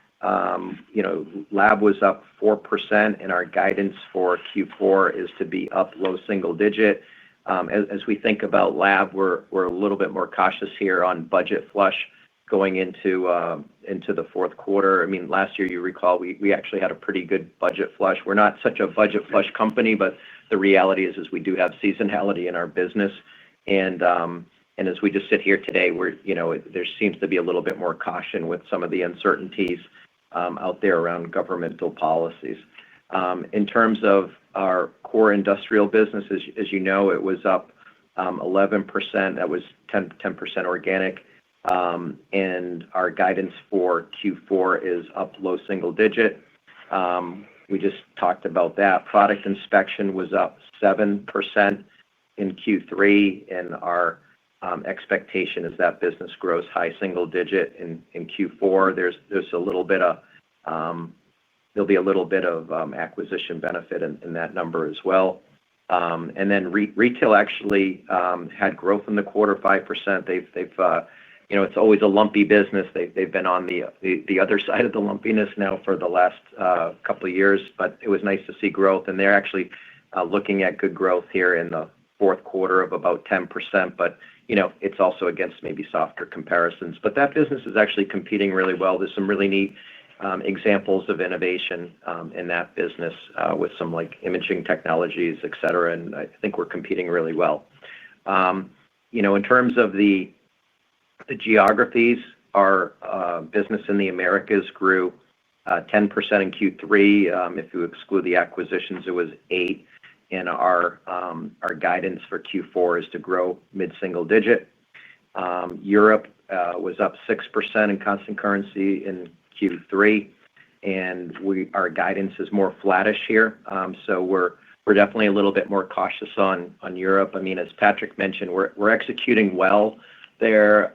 Speaker 4: lab was up 4%, and our guidance for Q4 is to be up low single digit. As we think about lab, we're a little bit more cautious here on budget flush going into the fourth quarter. I mean, last year, you recall, we actually had a pretty good budget flush. We're not such a budget flush company, but the reality is we do have seasonality in our business. And as we just sit here today, there seems to be a little bit more caution with some of the uncertainties out there around governmental policies. In terms of our core industrial business, as you know, it was up 11%. That was 10% organic. And our guidance for Q4 is up low single digit. We just talked about that. Product inspection was up 7% in Q3, and our expectation is that business grows high single digit in Q4. There's a little bit of there'll be a little bit of acquisition benefit in that number as well. And then retail actually had growth in the quarter, 5%. It's always a lumpy business. They've been on the other side of the lumpiness now for the last couple of years, but it was nice to see growth. And they're actually looking at good growth here in the fourth quarter of about 10%. But it's also against maybe softer comparisons. But that business is actually competing really well. There's some really neat examples of innovation in that business with some like imaging technologies, et cetera. And I think we're competing really well. In terms of the geographies, our business in the Americas grew 10% in Q3. If you exclude the acquisitions, it was 8%. And our guidance for Q4 is to grow mid-single digit. Europe was up 6% in constant currency in Q3, and our guidance is more flattish here. So we're definitely a little bit more cautious on Europe. I mean, as Patrick mentioned, we're executing well there.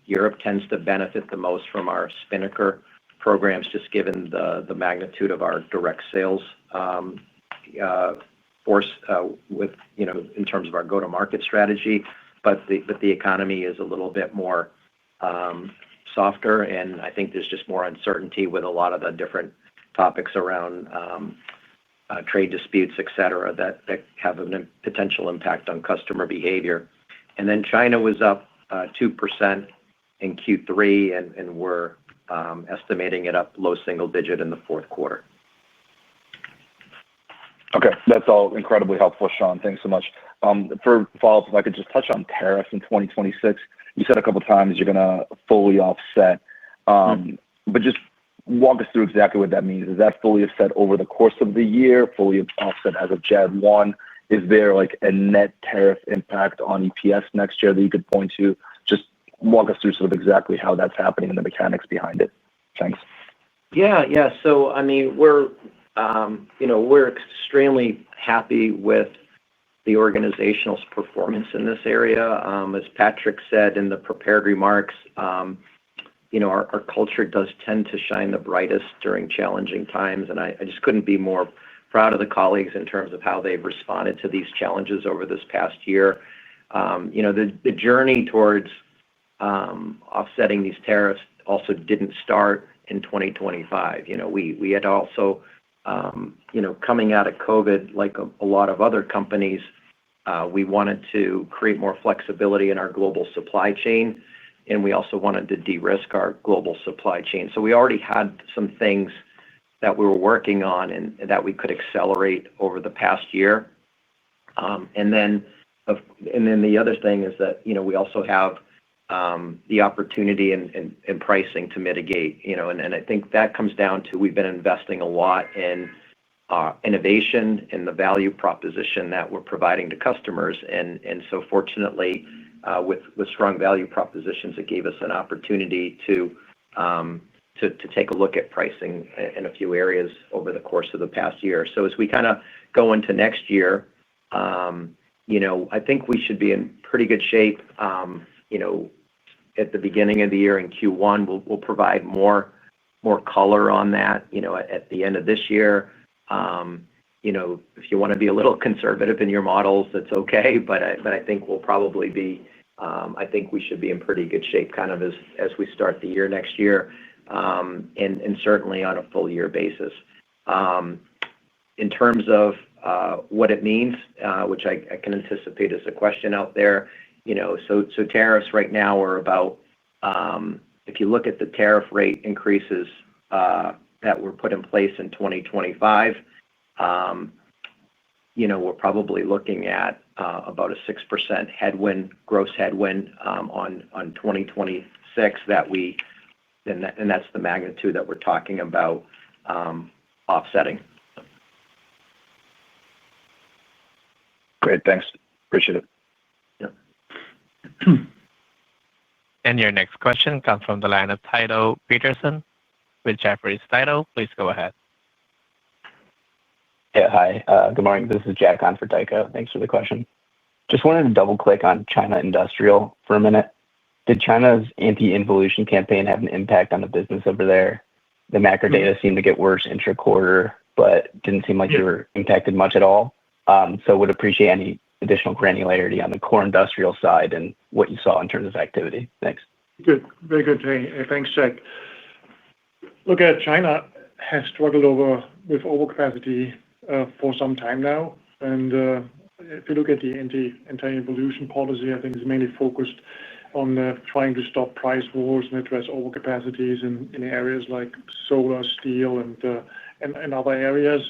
Speaker 4: Europe tends to benefit the most from our Spinnaker programs, just given the magnitude of our direct sales force in terms of our go-to-market strategy. But the economy is a little bit more softer, and I think there's just more uncertainty with a lot of the different topics around trade disputes, et cetera, that have a potential impact on customer behavior. And then China was up 2% in Q3, and we're estimating it up low single digit in the fourth quarter.
Speaker 11: Okay, that's all incredibly helpful, Shawn. Thanks so much. For follow-up, if I could just touch on tariffs in 2026. You said a couple of times you're going to fully offset, but just walk us through exactly what that means. Is that fully offset over the course of the year, fully offset as of January 1? Is there like a net tariff impact on EPS next year that you could point to? Just walk us through sort of exactly how that's happening and the mechanics behind it. Thanks.
Speaker 4: Yeah. So, I mean, we're extremely happy with the organizational performance in this area. As Patrick said in the prepared remarks, our culture does tend to shine the brightest during challenging times, and I just couldn't be more proud of the colleagues in terms of how they've responded to these challenges over this past year. The journey towards offsetting these tariffs also didn't start in 2025. We had also, coming out of COVID, like a lot of other companies, we wanted to create more flexibility in our global supply chain, and we also wanted to de-risk our global supply chain. So we already had some things that we were working on and that we could accelerate over the past year. And then the other thing is that, we also have the opportunity in pricing to mitigate, and I think that comes down to we've been investing a lot in innovation and the value proposition that we're providing to customers. And so fortunately, with strong value propositions, it gave us an opportunity to take a look at pricing in a few areas over the course of the past year. So as we kind of go into next year, I think we should be in pretty good shape. At the beginning of the year in Q1, we'll provide more color on that. At the end of this year, if you want to be a little conservative in your models, that's okay. But I think we'll probably be. I think we should be in pretty good shape, kind of as we start the year next year, and certainly on a full year basis. In terms of what it means, which I can anticipate as a question out there. So tariffs right now are about, if you look at the tariff rate increases that were put in place in 2025, we're probably looking at about a 6% headwind, gross headwind on 2026 and that's the magnitude that we're talking about offsetting.
Speaker 11: Great, thanks. Appreciate it.
Speaker 1: And your next question comes from the line of Tycho Peterson with Jefferies. Tycho, please go ahead.
Speaker 12: Yeah, hi. Good morning. This is Jack on for Tycho. Thanks for the question. Just wanted to double-click on China industrial for a minute. Did China's anti-involution campaign have an impact on the business over there? The macro data seemed to get worse intra-quarter, but didn't seem like you were impacted much at all. So would appreciate any additional granularity on the core industrial side and what you saw in terms of activity. Thanks.
Speaker 3: Good. Very good. Thanks, Jack. Look, China has struggled with overcapacity for some time now. And if you look at the anti-involution policy, I think it's mainly focused on trying to stop price wars and address overcapacities in areas like solar, steel, and other areas.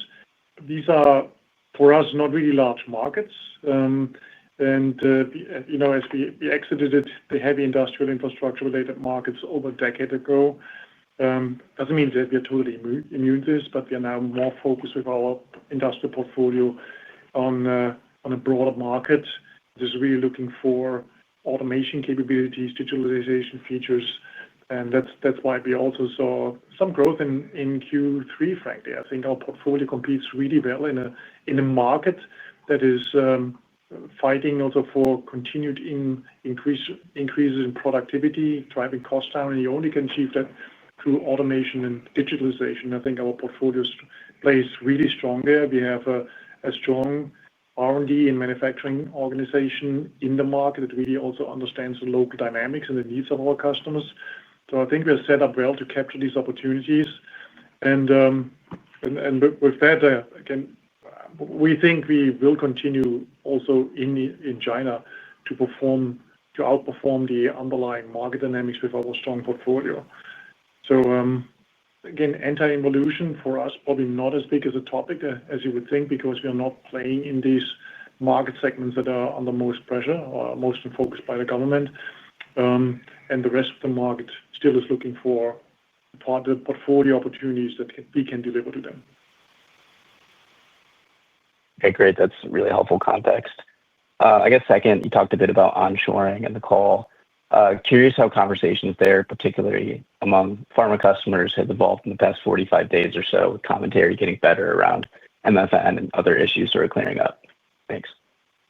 Speaker 3: These are, for us, not really large markets. As we exited the heavy industrial infrastructure-related markets over a decade ago, doesn't mean that we're totally immune to this, but we are now more focused with our industrial portfolio on a broader market. Just really looking for automation capabilities, digitalization features, and that's why we also saw some growth in Q3, frankly. I think our portfolio competes really well in a market that is fighting also for continued increases in productivity, driving costs down, and you only can achieve that through automation and digitalization. I think our portfolio plays really strong there. We have a strong R&D and manufacturing organization in the market that really also understands the local dynamics and the needs of our customers. So I think we're set up well to capture these opportunities. And with that, again, we think we will continue also in China to outperform the underlying market dynamics with our strong portfolio. So again, anti-involution for us, probably not as big as a topic as you would think, because we are not playing in these market segments that are under most pressure or most focused by the government. And the rest of the market still is looking for part of the portfolio opportunities that we can deliver to them.
Speaker 12: Okay, great. That's really helpful context. I guess second, you talked a bit about onshoring in the call. Curious how conversations there, particularly among pharma customers, have evolved in the past 45 days or so, with commentary getting better around MFN and other issues sort of clearing up. Thanks.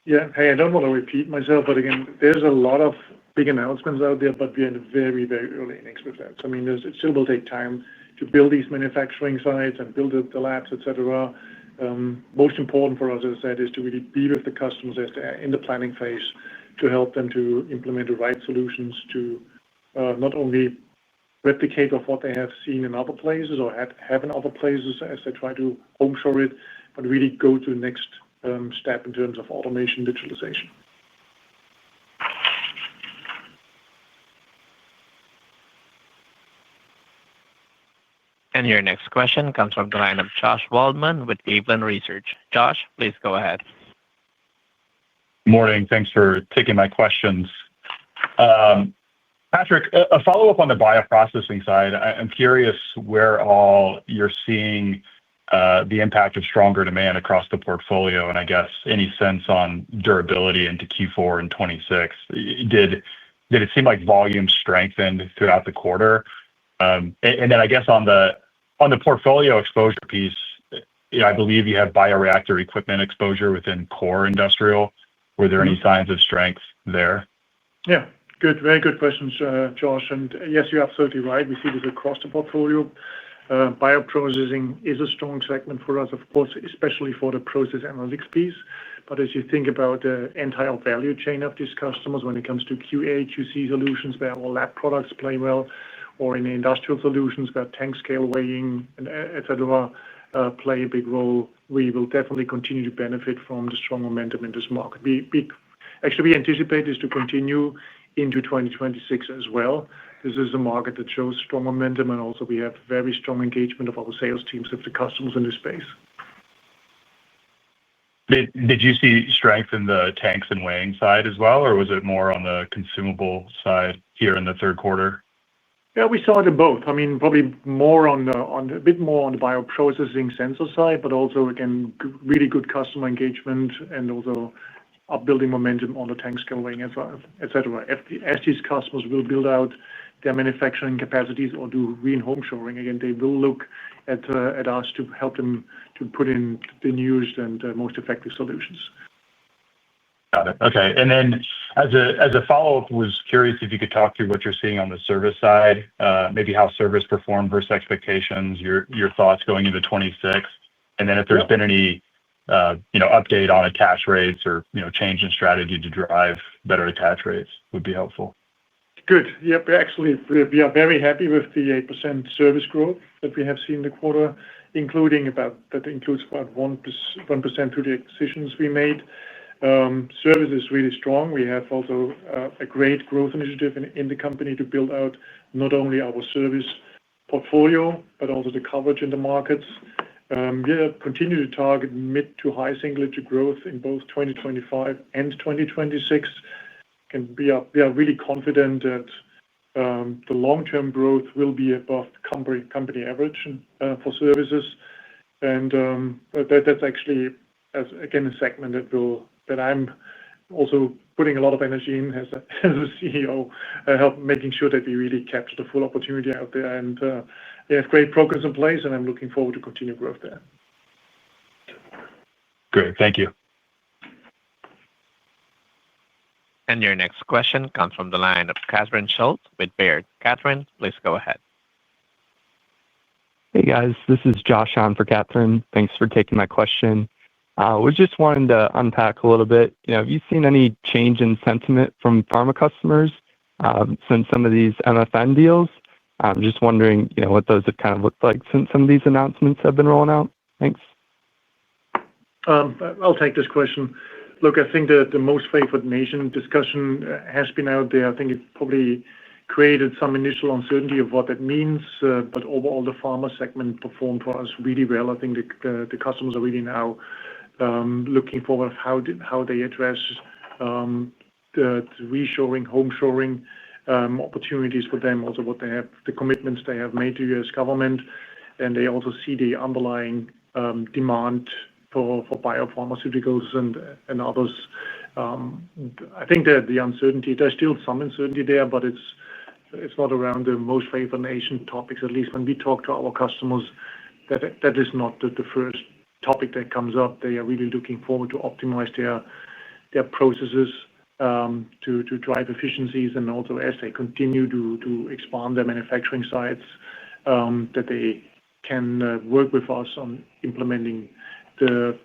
Speaker 3: Yeah. Hey, I don't want to repeat myself, but again, there's a lot of big announcements out there, but we're in the very, very early innings with that. So, I mean, it still will take time to build these manufacturing sites and build the labs, etc. Most important for us, as I said, is to really be with the customers as they're in the planning phase to help them to implement the right solutions to not only replicate of what they have seen in other places or have in other places as they try to homeshore it, but really go to the next step in terms of automation digitalization.
Speaker 1: And your next question comes from the line of Josh Waldman with Cleveland Research. Josh, please go ahead.
Speaker 13: Morning. Thanks for taking my questions. Patrick, a follow-up on the bioprocessing side. I'm curious where all you're seeing the impact of stronger demand across the portfolio, and I guess any sense on durability into Q4 and 2026. Did it seem like volume strengthened throughout the quarter? And then I guess on the portfolio exposure piece, I believe you have bioreactor equipment exposure within core industrial. Were there any signs of strength there?
Speaker 3: Yeah. Good. Very good questions, Josh. And yes, you're absolutely right. We see this across the portfolio. Bioprocessing is a strong segment for us, of course, especially for the process analytics piece. But as you think about the entire value chain of these customers, when it comes to QA, QC solutions, where our lab products play well, or in industrial solutions where tank scale weighing, etc., play a big role, we will definitely continue to benefit from the strong momentum in this market. We anticipate this to continue into 2026 as well. This is a market that shows strong momentum, and also we have very strong engagement of our sales teams with the customers in this space.
Speaker 13: Did you see strength in the tanks and weighing side as well, or was it more on the consumable side here in the third quarter?
Speaker 3: Yeah, we saw it in both. I mean, probably more a bit more on the bioprocessing sensor side, but also, again, really good customer engagement and also upbuilding momentum on the tank scale weighing as well, etc. As these customers will build out their manufacturing capacities or do re-homeshoring, again, they will look at us to help them to put in the newest and most effective solutions.
Speaker 13: Got it. Okay. And then as a follow-up, was curious if you could talk through what you're seeing on the service side, maybe how service performed versus expectations, your thoughts going into 2026, and then if there's been any update on attach rates or change in strategy to drive better attach rates would be helpful.
Speaker 3: Good. Yep. Actually, we are very happy with the 8% service growth that we have seen in the quarter, includes about 1% through the acquisitions we made. Service is really strong. We have also a great growth initiative in the company to build out not only our service portfolio, but also the coverage in the markets. We continue to target mid to high single-digit growth in both 2025 and 2026. We are really confident that the long-term growth will be above the company average for services. That's actually, again, a segment that I'm also putting a lot of energy in as a CEO, making sure that we really capture the full opportunity out there. We have great progress in place, and I'm looking forward to continued growth there.
Speaker 13: Great. Thank you.
Speaker 1: Your next question comes from the line of Catherine Schulte with Baird. Catherine, please go ahead.
Speaker 14: Hey, guys. This is Josh on for Catherine. Thanks for taking my question. We just wanted to unpack a little bit. Have you seen any change in sentiment from pharma customers since some of these MFN deals? I'm just wondering what those have kind of looked like since some of these announcements have been rolling out. Thanks.
Speaker 3: I'll take this question. Look, I think that the most favored nation discussion has been out there. I think it probably created some initial uncertainty of what that means. Overall, the pharma segment performed for us really well. I think the customers are really now looking forward to how they address the reshoring, home-shoring opportunities for them, also what they have, the commitments they have made to the U.S. government. They also see the underlying demand for biopharmaceuticals and others. I think that the uncertainty, there's still some uncertainty there, but it's not around the most favored nation topics. At least when we talk to our customers, that is not the first topic that comes up. They are really looking forward to optimize their processes to drive efficiencies, and also as they continue to expand their manufacturing sites, that they can work with us on implementing the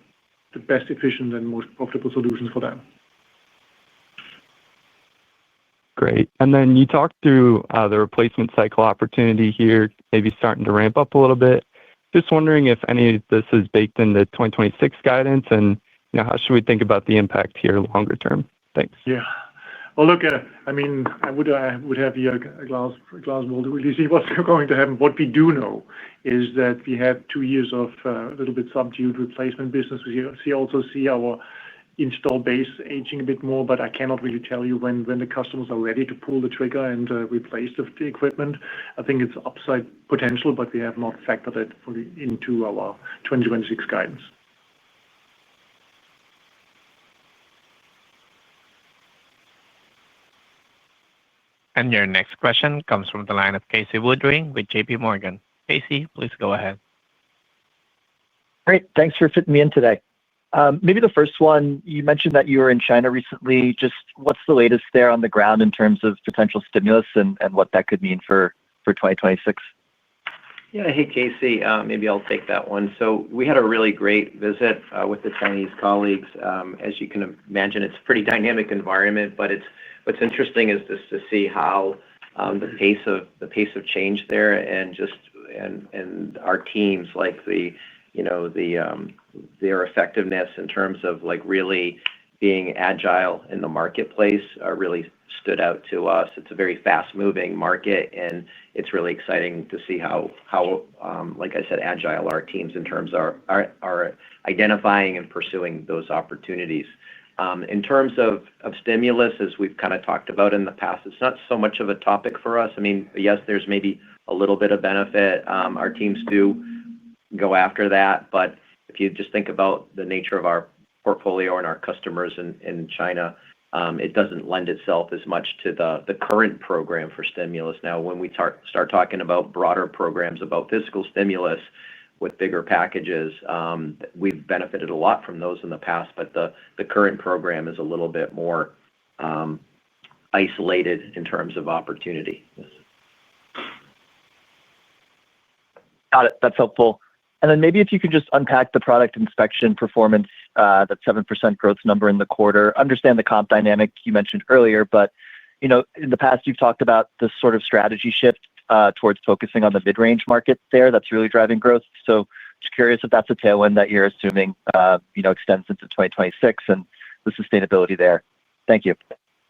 Speaker 3: best efficient and most profitable solutions for them.
Speaker 14: Great. You talked through the replacement cycle opportunity here, maybe starting to ramp up a little bit. Just wondering if any of this is baked in the 2026 guidance, and how should we think about the impact here longer term? Thanks.
Speaker 3: Yeah. Well, look, I mean, I would have here a glass wall to really see what's going to happen. What we do know is that we had 2 years of a little bit subdued replacement business. We also see our install base aging a bit more, but I cannot really tell you when the customers are ready to pull the trigger and replace the equipment. I think it's upside potential, but we have not factored it fully into our 2026 guidance.
Speaker 1: Your next question comes from the line of Casey Woodring with JPMorgan. Casey, please go ahead.
Speaker 15: Great. Thanks for fitting me in today. Maybe the first one, you mentioned that you were in China recently. Just what's the latest there on the ground in terms of potential stimulus and what that could mean for 2026?
Speaker 4: Yeah. Hey, Casey. Maybe I'll take that one. We had a really great visit with the Chinese colleagues. As you can imagine, it's a pretty dynamic environment, but what's interesting is just to see how the pace of change there and our teams, like their effectiveness in terms of really being agile in the marketplace really stood out to us. It's a very fast-moving market, and it's really exciting to see how like I said, agile our teams in terms of are identifying and pursuing those opportunities. In terms of stimulus, as we've kind of talked about in the past, it's not so much of a topic for us. I mean, yes, there's maybe a little bit of benefit. Our teams do go after that. But if you just think about the nature of our portfolio and our customers in China, it doesn't lend itself as much to the current program for stimulus. Now, when we start talking about broader programs about fiscal stimulus with bigger packages, we've benefited a lot from those in the past, but the current program is a little bit more isolated in terms of opportunity.
Speaker 15: Got it. That's helpful. Maybe if you could just unpack the Product Inspection performance, that 7% growth number in the quarter. Understand the comp dynamic you mentioned earlier, but in the past, you've talked about this sort of strategy shift towards focusing on the mid-range market there that's really driving growth. Just curious if that's a tailwind that you're assuming extends into 2026, and the sustainability there? Thank you.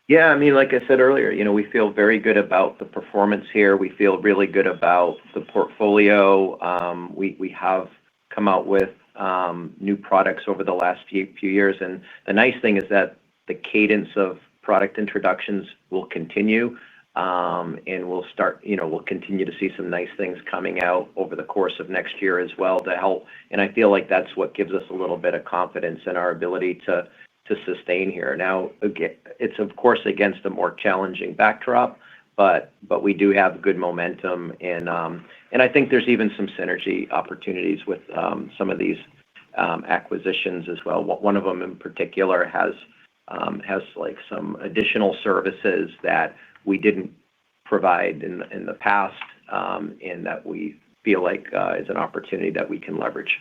Speaker 4: Yeah, I mean, like I said earlier, we feel very good about the performance here. We feel really good about the portfolio. We have come out with new products over the last few years. And the nice thing is that the cadence of product introductions will continue. And we'll continue to see some nice things coming out over the course of next year as well to help. And I feel like that's what gives us a little bit of confidence in our ability to sustain here. Now, again, it's of course against a more challenging backdrop, but we do have good momentum. And I think there's even some synergy opportunities with some of these acquisitions as well. One of them in particular has like some additional services that we didn't provide in the past, and that we feel like is an opportunity that we can leverage.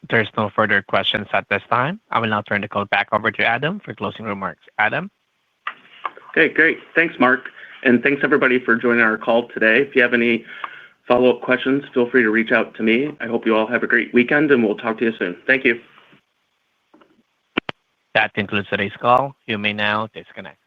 Speaker 1: There's no further questions at this time. I will now turn the call back over to Adam for closing remarks. Adam?
Speaker 2: Okay, great. Thanks, Mark. And thanks everybody for joining our call today. If you have any follow-up questions, feel free to reach out to me. I hope you all have a great weekend, and we'll talk to you soon. Thank you.
Speaker 1: That concludes today's call. You may now disconnect.